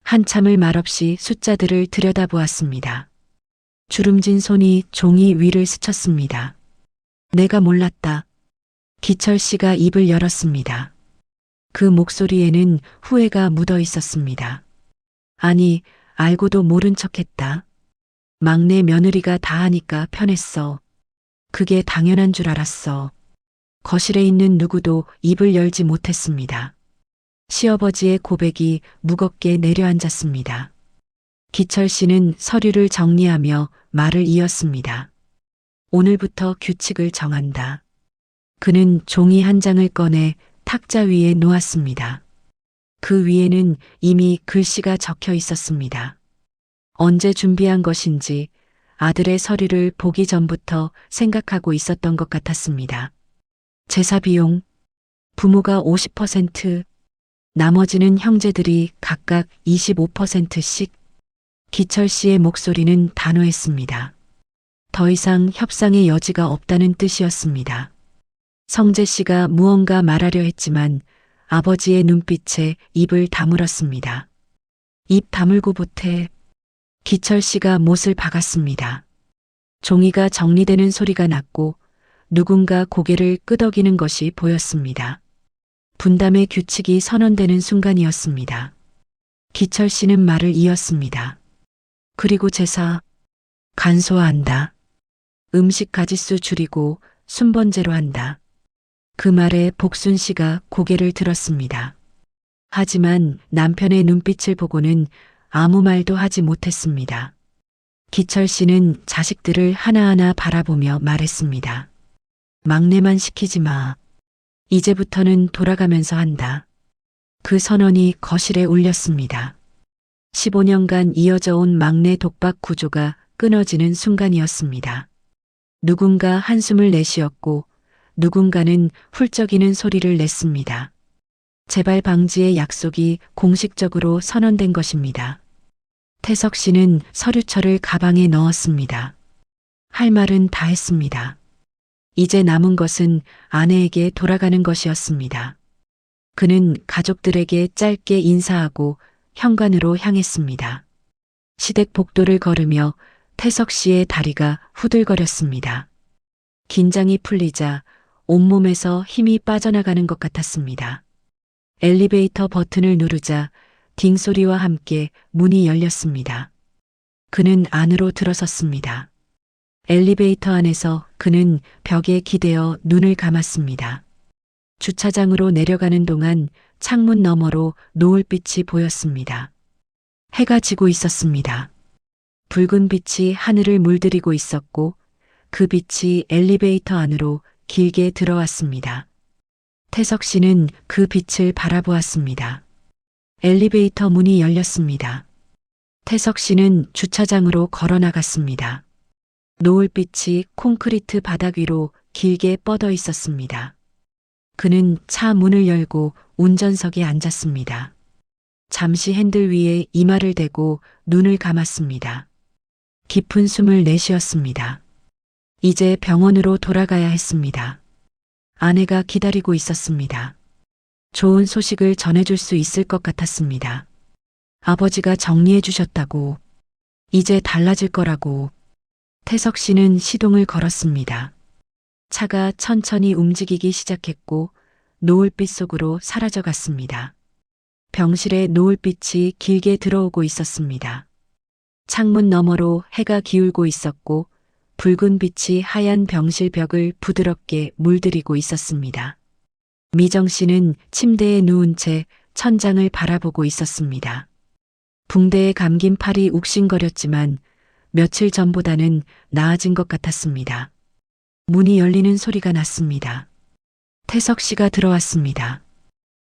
Speaker 2: 한참을 말없이 숫자들을 들여다보았습니다. 주름진 손이 종이 위를 스쳤습니다. 내가 몰랐다. 기철 씨가 입을 열었습니다. 그 목소리에는 후회가 묻어 있었습니다. 아니, 알고도 모른 척했다. 막내 며느리가 다 하니까 편했어. 그게 당연한 줄 알았어. 거실에 있는 누구도 입을 열지 못했습니다. 시어버지의 고백이 무겁게 내려앉았습니다. 기철 씨는 서류를 정리하며 말을 이었습니다. 오늘부터 규칙을 정한다. 그는 종이 한 장을 꺼내 탁자 위에 놓았습니다. 그 위에는 이미 글씨가 적혀 있었습니다. 언제 준비한 것인지 아들의 서류를 보기 전부터 생각하고 있었던 것 같았습니다. 제사 비용, 부모가 50%, 나머지는 형제들이 각각 25%씩. 기철 씨의 목소리는 단호했습니다. 더 이상 협상의 여지가 없다는 뜻이었습니다. 성재 씨가 무언가 말하려 했지만 아버지의 눈빛에 입을 다물었습니다. 입 다물고 보태. 기철 씨가 못을 박았습니다. 종이가 정리되는 소리가 났고 누군가 고개를 끄덕이는 것이 보였습니다. 분담의 규칙이 선언되는 순간이었습니다. 기철 씨는 말을 이었습니다. 그리고 제사, 간소화한다. 음식 가짓수 줄이고 순번제로 한다. 그 말에 복순 씨가 고개를 들었습니다. 하지만 남편의 눈빛을 보고는 아무 말도 하지 못했습니다. 기철 씨는 자식들을 하나하나 바라보며 말했습니다. 막내만 시키지 마. 이제부터는 돌아가면서 한다. 그 선언이 거실에 울렸습니다. 15년간 이어져 온 막내 독박 구조가 끊어지는 순간이었습니다. 누군가 한숨을 내쉬었고 누군가는 훌쩍이는 소리를 냈습니다. 재발 방지의 약속이 공식적으로 선언된 것입니다. 태석 씨는 서류철을 가방에 넣었습니다. 할 말은 다 했습니다. 이제 남은 것은 아내에게 돌아가는 것이었습니다. 그는 가족들에게 짧게 인사하고 현관으로 향했습니다. 시댁 복도를 걸으며 태석 씨의 다리가 후들거렸습니다. 긴장이 풀리자 온몸에서 힘이 빠져나가는 것 같았습니다. 엘리베이터 버튼을 누르자 딩 소리와 함께 문이 열렸습니다. 그는 안으로 들어섰습니다. 엘리베이터 안에서 그는 벽에 기대어 눈을 감았습니다. 주차장으로 내려가는 동안 창문 너머로 노을빛이 보였습니다. 해가 지고 있었습니다. 붉은 빛이 하늘을 물들이고 있었고 그 빛이 엘리베이터 안으로 길게 들어왔습니다. 태석 씨는 그 빛을 바라보았습니다. 엘리베이터 문이 열렸습니다. 태석 씨는 주차장으로 걸어 나갔습니다. 노을빛이 콘크리트 바닥 위로 길게 뻗어 있었습니다. 그는 차 문을 열고 운전석에 앉았습니다. 잠시 핸들 위에 이마를 대고 눈을 감았습니다. 깊은 숨을 내쉬었습니다. 이제 병원으로 돌아가야 했습니다. 아내가 기다리고 있었습니다. 좋은 소식을 전해줄 수 있을 것 같았습니다. 아버지가 정리해 주셨다고, 이제 달라질 거라고. 태석 씨는 시동을 걸었습니다. 차가 천천히 움직이기 시작했고 노을빛 속으로 사라져 갔습니다. 병실에 노을빛이 길게 들어오고 있었습니다. 창문 너머로 해가 기울고 있었고 붉은 빛이 하얀 병실 벽을 부드럽게 물들이고 있었습니다. 미정 씨는 침대에 누운 채 천장을 바라보고 있었습니다. 붕대에 감긴 팔이 욱신거렸지만 며칠 전보다는 나아진 것 같았습니다. 문이 열리는 소리가 났습니다. 태석 씨가 들어왔습니다.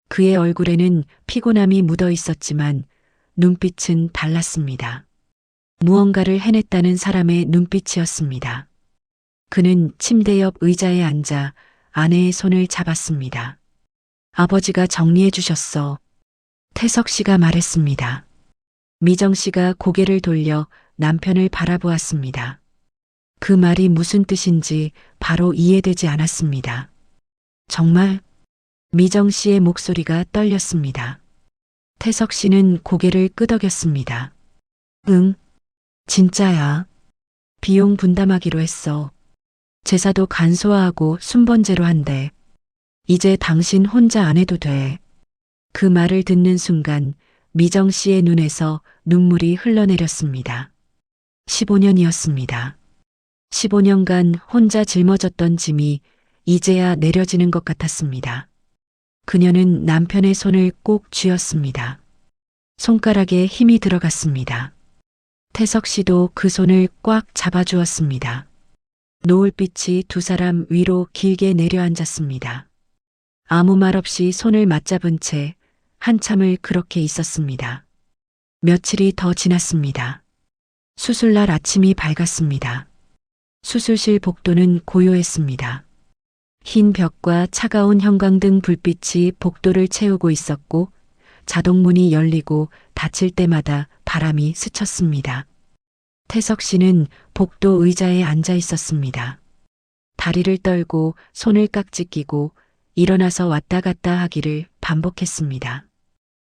Speaker 2: 그의 얼굴에는 피곤함이 묻어 있었지만 눈빛은 달랐습니다. 무언가를 해냈다는 사람의 눈빛이었습니다. 그는 침대 옆 의자에 앉아 아내의 손을 잡았습니다. 아버지가 정리해 주셨어. 태석 씨가 말했습니다. 미정 씨가 고개를 돌려 남편을 바라보았습니다. 그 말이 무슨 뜻인지 바로 이해되지 않았습니다. 정말? 미정 씨의 목소리가 떨렸습니다. 태석 씨는 고개를 끄덕였습니다. 응, 진짜야. 비용 분담하기로 했어. 제사도 간소화하고 순번제로 한대. 이제 당신 혼자 안 해도 돼. 그 말을 듣는 순간 미정 씨의 눈에서 눈물이 흘러내렸습니다. 15년이었습니다. 15년간 혼자 짊어졌던 짐이 이제야 내려지는 것 같았습니다. 그녀는 남편의 손을 꼭 쥐었습니다. 손가락에 힘이 들어갔습니다. 태석 씨도 그 손을 꽉 잡아주었습니다. 노을빛이 두 사람 위로 길게 내려앉았습니다. 아무 말 없이 손을 맞잡은 채 한참을 그렇게 있었습니다. 며칠이 더 지났습니다. 수술날 아침이 밝았습니다. 수술실 복도는 고요했습니다. 흰 벽과 차가운 형광등 불빛이 복도를 채우고 있었고 자동문이 열리고 닫힐 때마다 바람이 스쳤습니다. 태석 씨는 복도 의자에 앉아 있었습니다. 다리를 떨고 손을 깍지 끼고 일어나서 왔다 갔다 하기를 반복했습니다.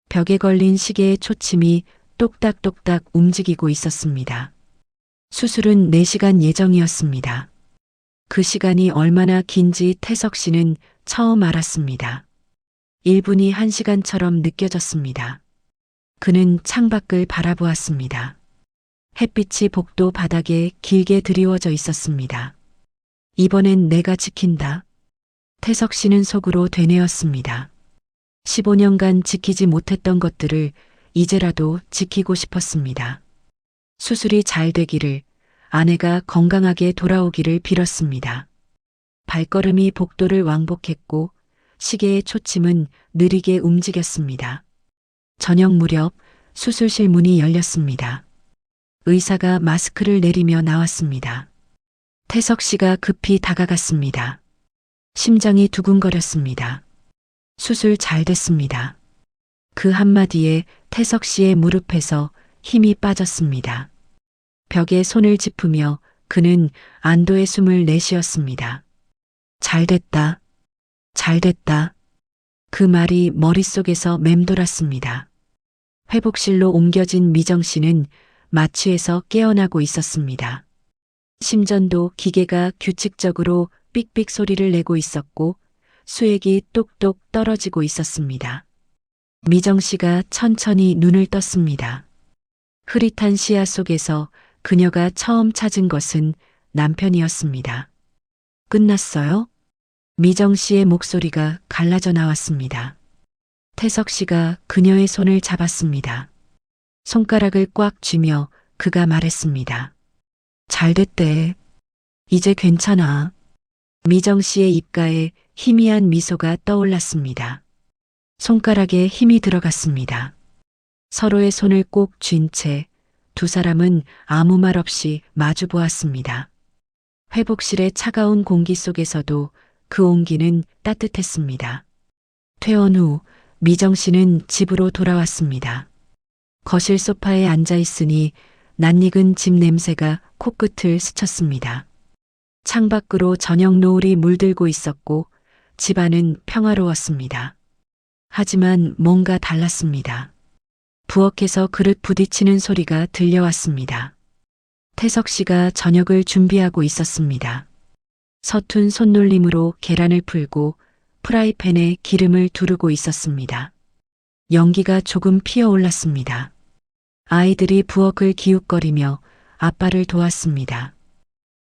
Speaker 2: 벽에 걸린 시계의 초침이 똑딱똑딱 움직이고 있었습니다. 수술은 4시간 예정이었습니다. 그 시간이 얼마나 긴지 태석 씨는 처음 알았습니다. 1분이 1시간처럼 느껴졌습니다. 그는 창밖을 바라보았습니다. 햇빛이 복도 바닥에 길게 드리워져 있었습니다. 이번엔 내가 지킨다. 태석 씨는 속으로 되뇌었습니다. 15년간 지키지 못했던 것들을 이제라도 지키고 싶었습니다. 수술이 잘 되기를, 아내가 건강하게 돌아오기를 빌었습니다. 발걸음이 복도를 왕복했고 시계의 초침은 느리게 움직였습니다. 저녁 무렵 수술실 문이 열렸습니다. 의사가 마스크를 내리며 나왔습니다. 태석 씨가 급히 다가갔습니다. 심장이 두근거렸습니다. 수술 잘 됐습니다. 그 한마디에 태석 씨의 무릎에서 힘이 빠졌습니다. 벽에 손을 짚으며 그는 안도의 숨을 내쉬었습니다. 잘 됐다. 잘 됐다. 그 말이 머릿속에서 맴돌았습니다. 회복실로 옮겨진 미정 씨는 마취에서 깨어나고 있었습니다. 심전도 기계가 규칙적으로 삑삑 소리를 내고 있었고 수액이 똑똑 떨어지고 있었습니다. 미정 씨가 천천히 눈을 떴습니다. 흐릿한 시야 속에서 그녀가 처음 찾은 것은 남편이었습니다. 끝났어요? 미정 씨의 목소리가 갈라져 나왔습니다. 태석 씨가 그녀의 손을 잡았습니다. 손가락을 꽉 쥐며 그가 말했습니다. 잘 됐대. 이제 괜찮아. 미정 씨의 입가에 희미한 미소가 떠올랐습니다. 손가락에 힘이 들어갔습니다. 서로의 손을 꼭 쥔 채 두 사람은 아무 말 없이 마주 보았습니다. 회복실의 차가운 공기 속에서도 그 온기는 따뜻했습니다. 퇴원 후 미정 씨는 집으로 돌아왔습니다. 거실 소파에 앉아 있으니 낯익은 집 냄새가 코끝을 스쳤습니다. 창밖으로 저녁 노을이 물들고 있었고 집안은 평화로웠습니다. 하지만 뭔가 달랐습니다. 부엌에서 그릇 부딪히는 소리가 들려왔습니다. 태석 씨가 저녁을 준비하고 있었습니다. 서툰 손놀림으로 계란을 풀고 프라이팬에 기름을 두르고 있었습니다. 연기가 조금 피어올랐습니다. 아이들이 부엌을 기웃거리며 아빠를 도왔습니다.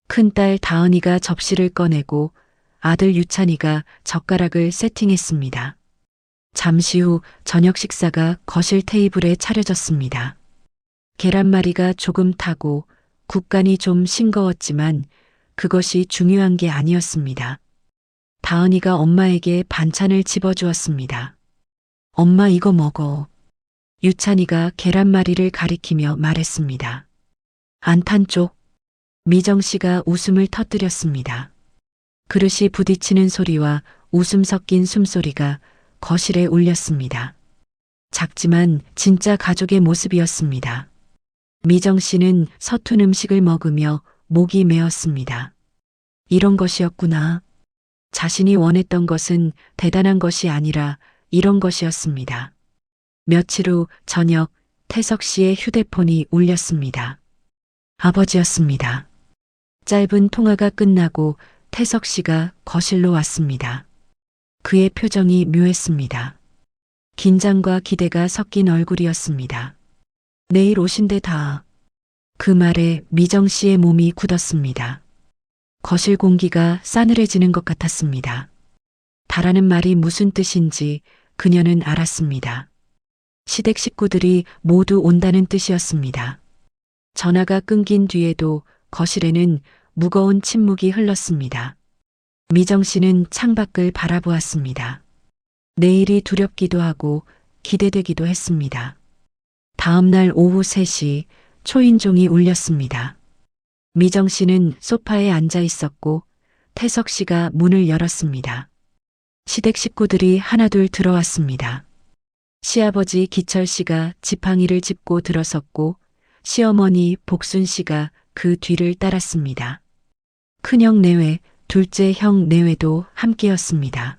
Speaker 2: 큰딸 다은이가 접시를 꺼내고 아들 유찬이가 젓가락을 세팅했습니다. 잠시 후 저녁 식사가 거실 테이블에 차려졌습니다. 계란말이가 조금 타고 국간이 좀 싱거웠지만 그것이 중요한 게 아니었습니다. 다은이가 엄마에게 반찬을 집어주었습니다. 엄마 이거 먹어. 유찬이가 계란말이를 가리키며 말했습니다. 안 탄 쪽. 미정 씨가 웃음을 터뜨렸습니다. 그릇이 부딪히는 소리와 웃음 섞인 숨소리가 거실에 울렸습니다. 작지만 진짜 가족의 모습이었습니다. 미정 씨는 서툰 음식을 먹으며 목이 메었습니다. 이런 것이었구나. 자신이 원했던 것은 대단한 것이 아니라 이런 것이었습니다. 며칠 후 저녁 태석 씨의 휴대폰이 울렸습니다. 아버지였습니다. 짧은 통화가 끝나고 태석 씨가 거실로 왔습니다. 그의 표정이 묘했습니다. 긴장과 기대가 섞인 얼굴이었습니다. 내일 오신대다. 그 말에 미정 씨의 몸이 굳었습니다. 거실 공기가 싸늘해지는 것 같았습니다. 다라는 말이 무슨 뜻인지 그녀는 알았습니다. 시댁 식구들이 모두 온다는 뜻이었습니다. 전화가 끊긴 뒤에도 거실에는 무거운 침묵이 흘렀습니다. 미정 씨는 창밖을 바라보았습니다. 내일이 두렵기도 하고 기대되기도 했습니다. 다음 날 오후 3시 초인종이 울렸습니다. 미정 씨는 소파에 앉아 있었고 태석 씨가 문을 열었습니다. 시댁 식구들이 하나둘 들어왔습니다. 시아버지 기철 씨가 지팡이를 짚고 들어섰고 시어머니 복순 씨가 그 뒤를 따랐습니다. 큰형 내외, 둘째 형 내외도 함께였습니다.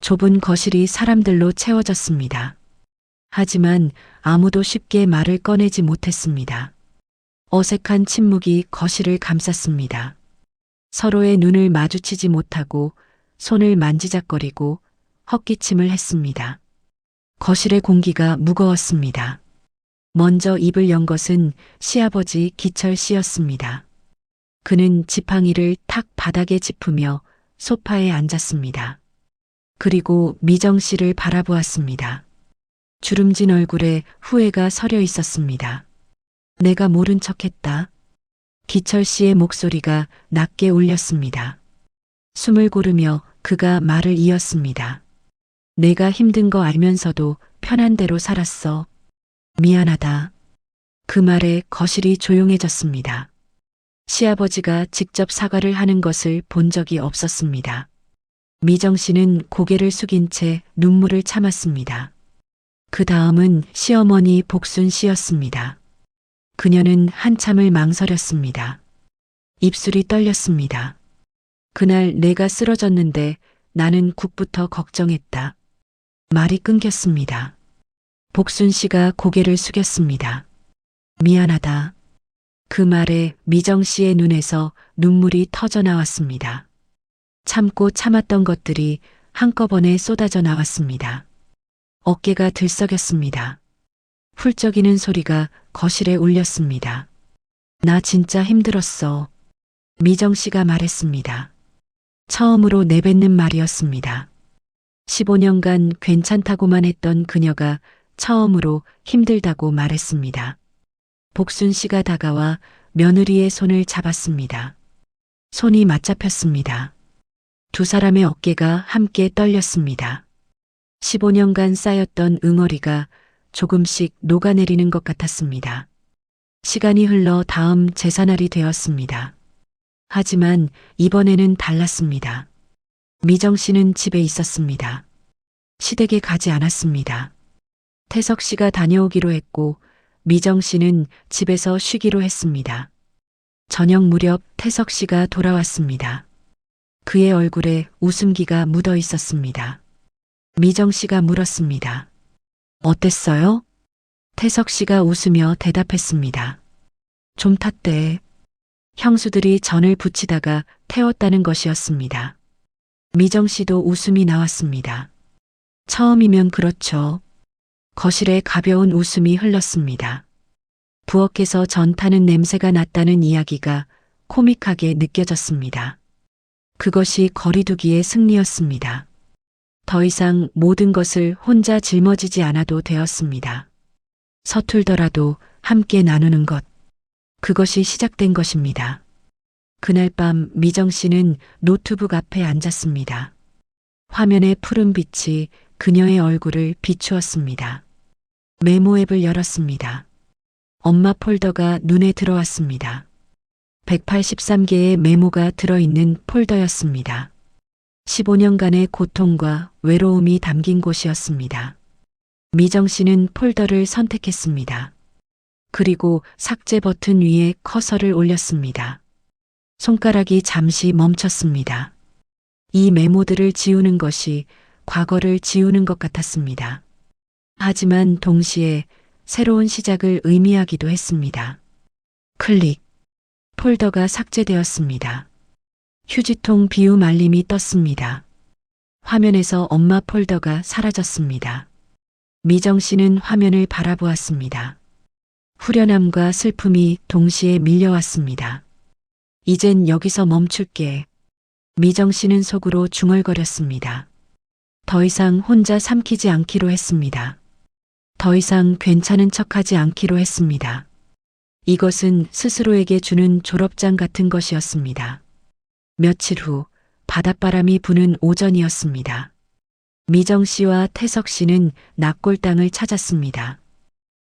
Speaker 2: 좁은 거실이 사람들로 채워졌습니다. 하지만 아무도 쉽게 말을 꺼내지 못했습니다. 어색한 침묵이 거실을 감쌌습니다. 서로의 눈을 마주치지 못하고 손을 만지작거리고 헛기침을 했습니다. 거실의 공기가 무거웠습니다. 먼저 입을 연 것은 시아버지 기철 씨였습니다. 그는 지팡이를 탁 바닥에 짚으며 소파에 앉았습니다. 그리고 미정 씨를 바라보았습니다. 주름진 얼굴에 후회가 서려 있었습니다. 내가 모른 척했다. 기철 씨의 목소리가 낮게 울렸습니다. 숨을 고르며 그가 말을 이었습니다. 내가 힘든 거 알면서도 편한 대로 살았어. 미안하다. 그 말에 거실이 조용해졌습니다. 시아버지가 직접 사과를 하는 것을 본 적이 없었습니다. 미정 씨는 고개를 숙인 채 눈물을 참았습니다. 그 다음은 시어머니 복순 씨였습니다. 그녀는 한참을 망설였습니다. 입술이 떨렸습니다. 그날 내가 쓰러졌는데 나는 국부터 걱정했다. 말이 끊겼습니다. 복순 씨가 고개를 숙였습니다. 미안하다. 그 말에 미정 씨의 눈에서 눈물이 터져 나왔습니다. 참고 참았던 것들이 한꺼번에 쏟아져 나왔습니다. 어깨가 들썩였습니다. 훌쩍이는 소리가 거실에 울렸습니다. 나 진짜 힘들었어. 미정 씨가 말했습니다. 처음으로 내뱉는 말이었습니다. 15년간 괜찮다고만 했던 그녀가 처음으로 힘들다고 말했습니다. 복순 씨가 다가와 며느리의 손을 잡았습니다. 손이 맞잡혔습니다. 두 사람의 어깨가 함께 떨렸습니다. 15년간 쌓였던 응어리가 조금씩 녹아내리는 것 같았습니다. 시간이 흘러 다음 제사날이 되었습니다. 하지만 이번에는 달랐습니다. 미정 씨는 집에 있었습니다. 시댁에 가지 않았습니다. 태석 씨가 다녀오기로 했고 미정 씨는 집에서 쉬기로 했습니다. 저녁 무렵 태석 씨가 돌아왔습니다. 그의 얼굴에 웃음기가 묻어 있었습니다. 미정 씨가 물었습니다. 어땠어요? 태석 씨가 웃으며 대답했습니다. 좀 탔대. 형수들이 전을 붙이다가 태웠다는 것이었습니다. 미정 씨도 웃음이 나왔습니다. 처음이면 그렇죠. 거실에 가벼운 웃음이 흘렀습니다. 부엌에서 전 타는 냄새가 났다는 이야기가 코믹하게 느껴졌습니다. 그것이 거리두기의 승리였습니다. 더 이상 모든 것을 혼자 짊어지지 않아도 되었습니다. 서툴더라도 함께 나누는 것. 그것이 시작된 것입니다. 그날 밤 미정 씨는 노트북 앞에 앉았습니다. 화면의 푸른 빛이 그녀의 얼굴을 비추었습니다. 메모 앱을 열었습니다. 엄마 폴더가 눈에 들어왔습니다. 183개의 메모가 들어있는 폴더였습니다. 15년간의 고통과 외로움이 담긴 곳이었습니다. 미정 씨는 폴더를 선택했습니다. 그리고 삭제 버튼 위에 커서를 올렸습니다. 손가락이 잠시 멈췄습니다. 이 메모들을 지우는 것이 과거를 지우는 것 같았습니다. 하지만 동시에 새로운 시작을 의미하기도 했습니다. 클릭. 폴더가 삭제되었습니다. 휴지통 비움 알림이 떴습니다. 화면에서 엄마 폴더가 사라졌습니다. 미정 씨는 화면을 바라보았습니다. 후련함과 슬픔이 동시에 밀려왔습니다. 이젠 여기서 멈출게. 미정 씨는 속으로 중얼거렸습니다. 더 이상 혼자 삼키지 않기로 했습니다. 더 이상 괜찮은 척하지 않기로 했습니다. 이것은 스스로에게 주는 졸업장 같은 것이었습니다. 며칠 후 바닷바람이 부는 오전이었습니다. 미정 씨와 태석 씨는 납골당을 찾았습니다.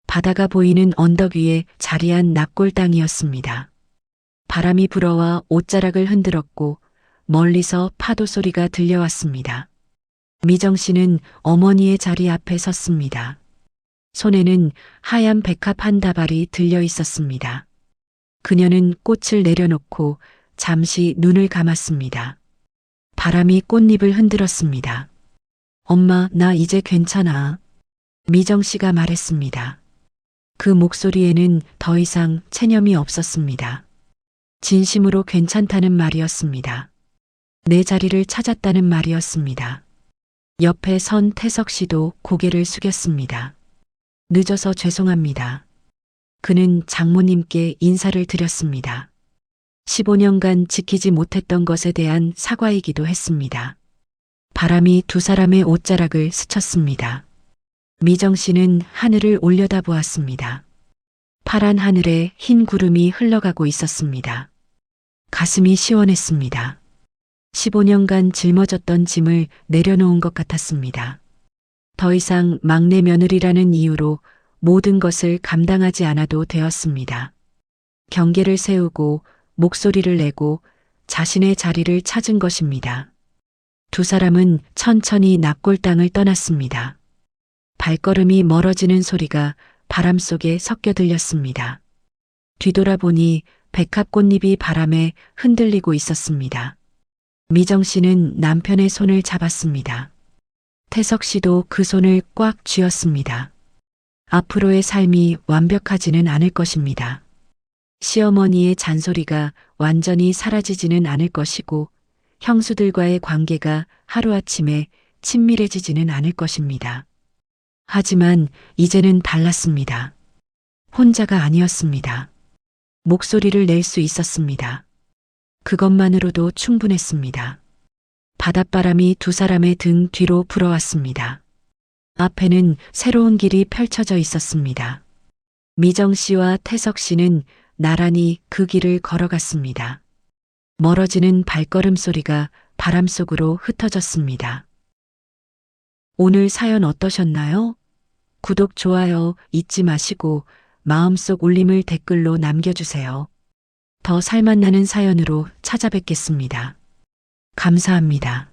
Speaker 2: 바다가 보이는 언덕 위에 자리한 납골당이었습니다. 바람이 불어와 옷자락을 흔들었고 멀리서 파도 소리가 들려왔습니다. 미정 씨는 어머니의 자리 앞에 섰습니다. 손에는 하얀 백합 한 다발이 들려 있었습니다. 그녀는 꽃을 내려놓고 잠시 눈을 감았습니다. 바람이 꽃잎을 흔들었습니다. 엄마, 나 이제 괜찮아. 미정 씨가 말했습니다. 그 목소리에는 더 이상 체념이 없었습니다. 진심으로 괜찮다는 말이었습니다. 내 자리를 찾았다는 말이었습니다. 옆에 선 태석 씨도 고개를 숙였습니다. 늦어서 죄송합니다. 그는 장모님께 인사를 드렸습니다. 15년간 지키지 못했던 것에 대한 사과이기도 했습니다. 바람이 두 사람의 옷자락을 스쳤습니다. 미정 씨는 하늘을 올려다보았습니다. 파란 하늘에 흰 구름이 흘러가고 있었습니다. 가슴이 시원했습니다. 15년간 짊어졌던 짐을 내려놓은 것 같았습니다. 더 이상 막내 며느리라는 이유로 모든 것을 감당하지 않아도 되었습니다. 경계를 세우고 목소리를 내고 자신의 자리를 찾은 것입니다. 두 사람은 천천히 납골당을 떠났습니다. 발걸음이 멀어지는 소리가 바람 속에 섞여 들렸습니다. 뒤돌아보니 백합꽃잎이 바람에 흔들리고 있었습니다. 미정 씨는 남편의 손을 잡았습니다. 태석 씨도 그 손을 꽉 쥐었습니다. 앞으로의 삶이 완벽하지는 않을 것입니다. 시어머니의 잔소리가 완전히 사라지지는 않을 것이고 형수들과의 관계가 하루아침에 친밀해지지는 않을 것입니다. 하지만 이제는 달랐습니다. 혼자가 아니었습니다. 목소리를 낼 수 있었습니다. 그것만으로도 충분했습니다. 바닷바람이 두 사람의 등 뒤로 불어왔습니다. 앞에는 새로운 길이 펼쳐져 있었습니다. 미정 씨와 태석 씨는 나란히 그 길을 걸어갔습니다. 멀어지는 발걸음 소리가 바람 속으로 흩어졌습니다. 오늘 사연 어떠셨나요? 구독, 좋아요 잊지 마시고 마음속 울림을 댓글로 남겨주세요. 더 살맛나는 사연으로 찾아뵙겠습니다. 감사합니다.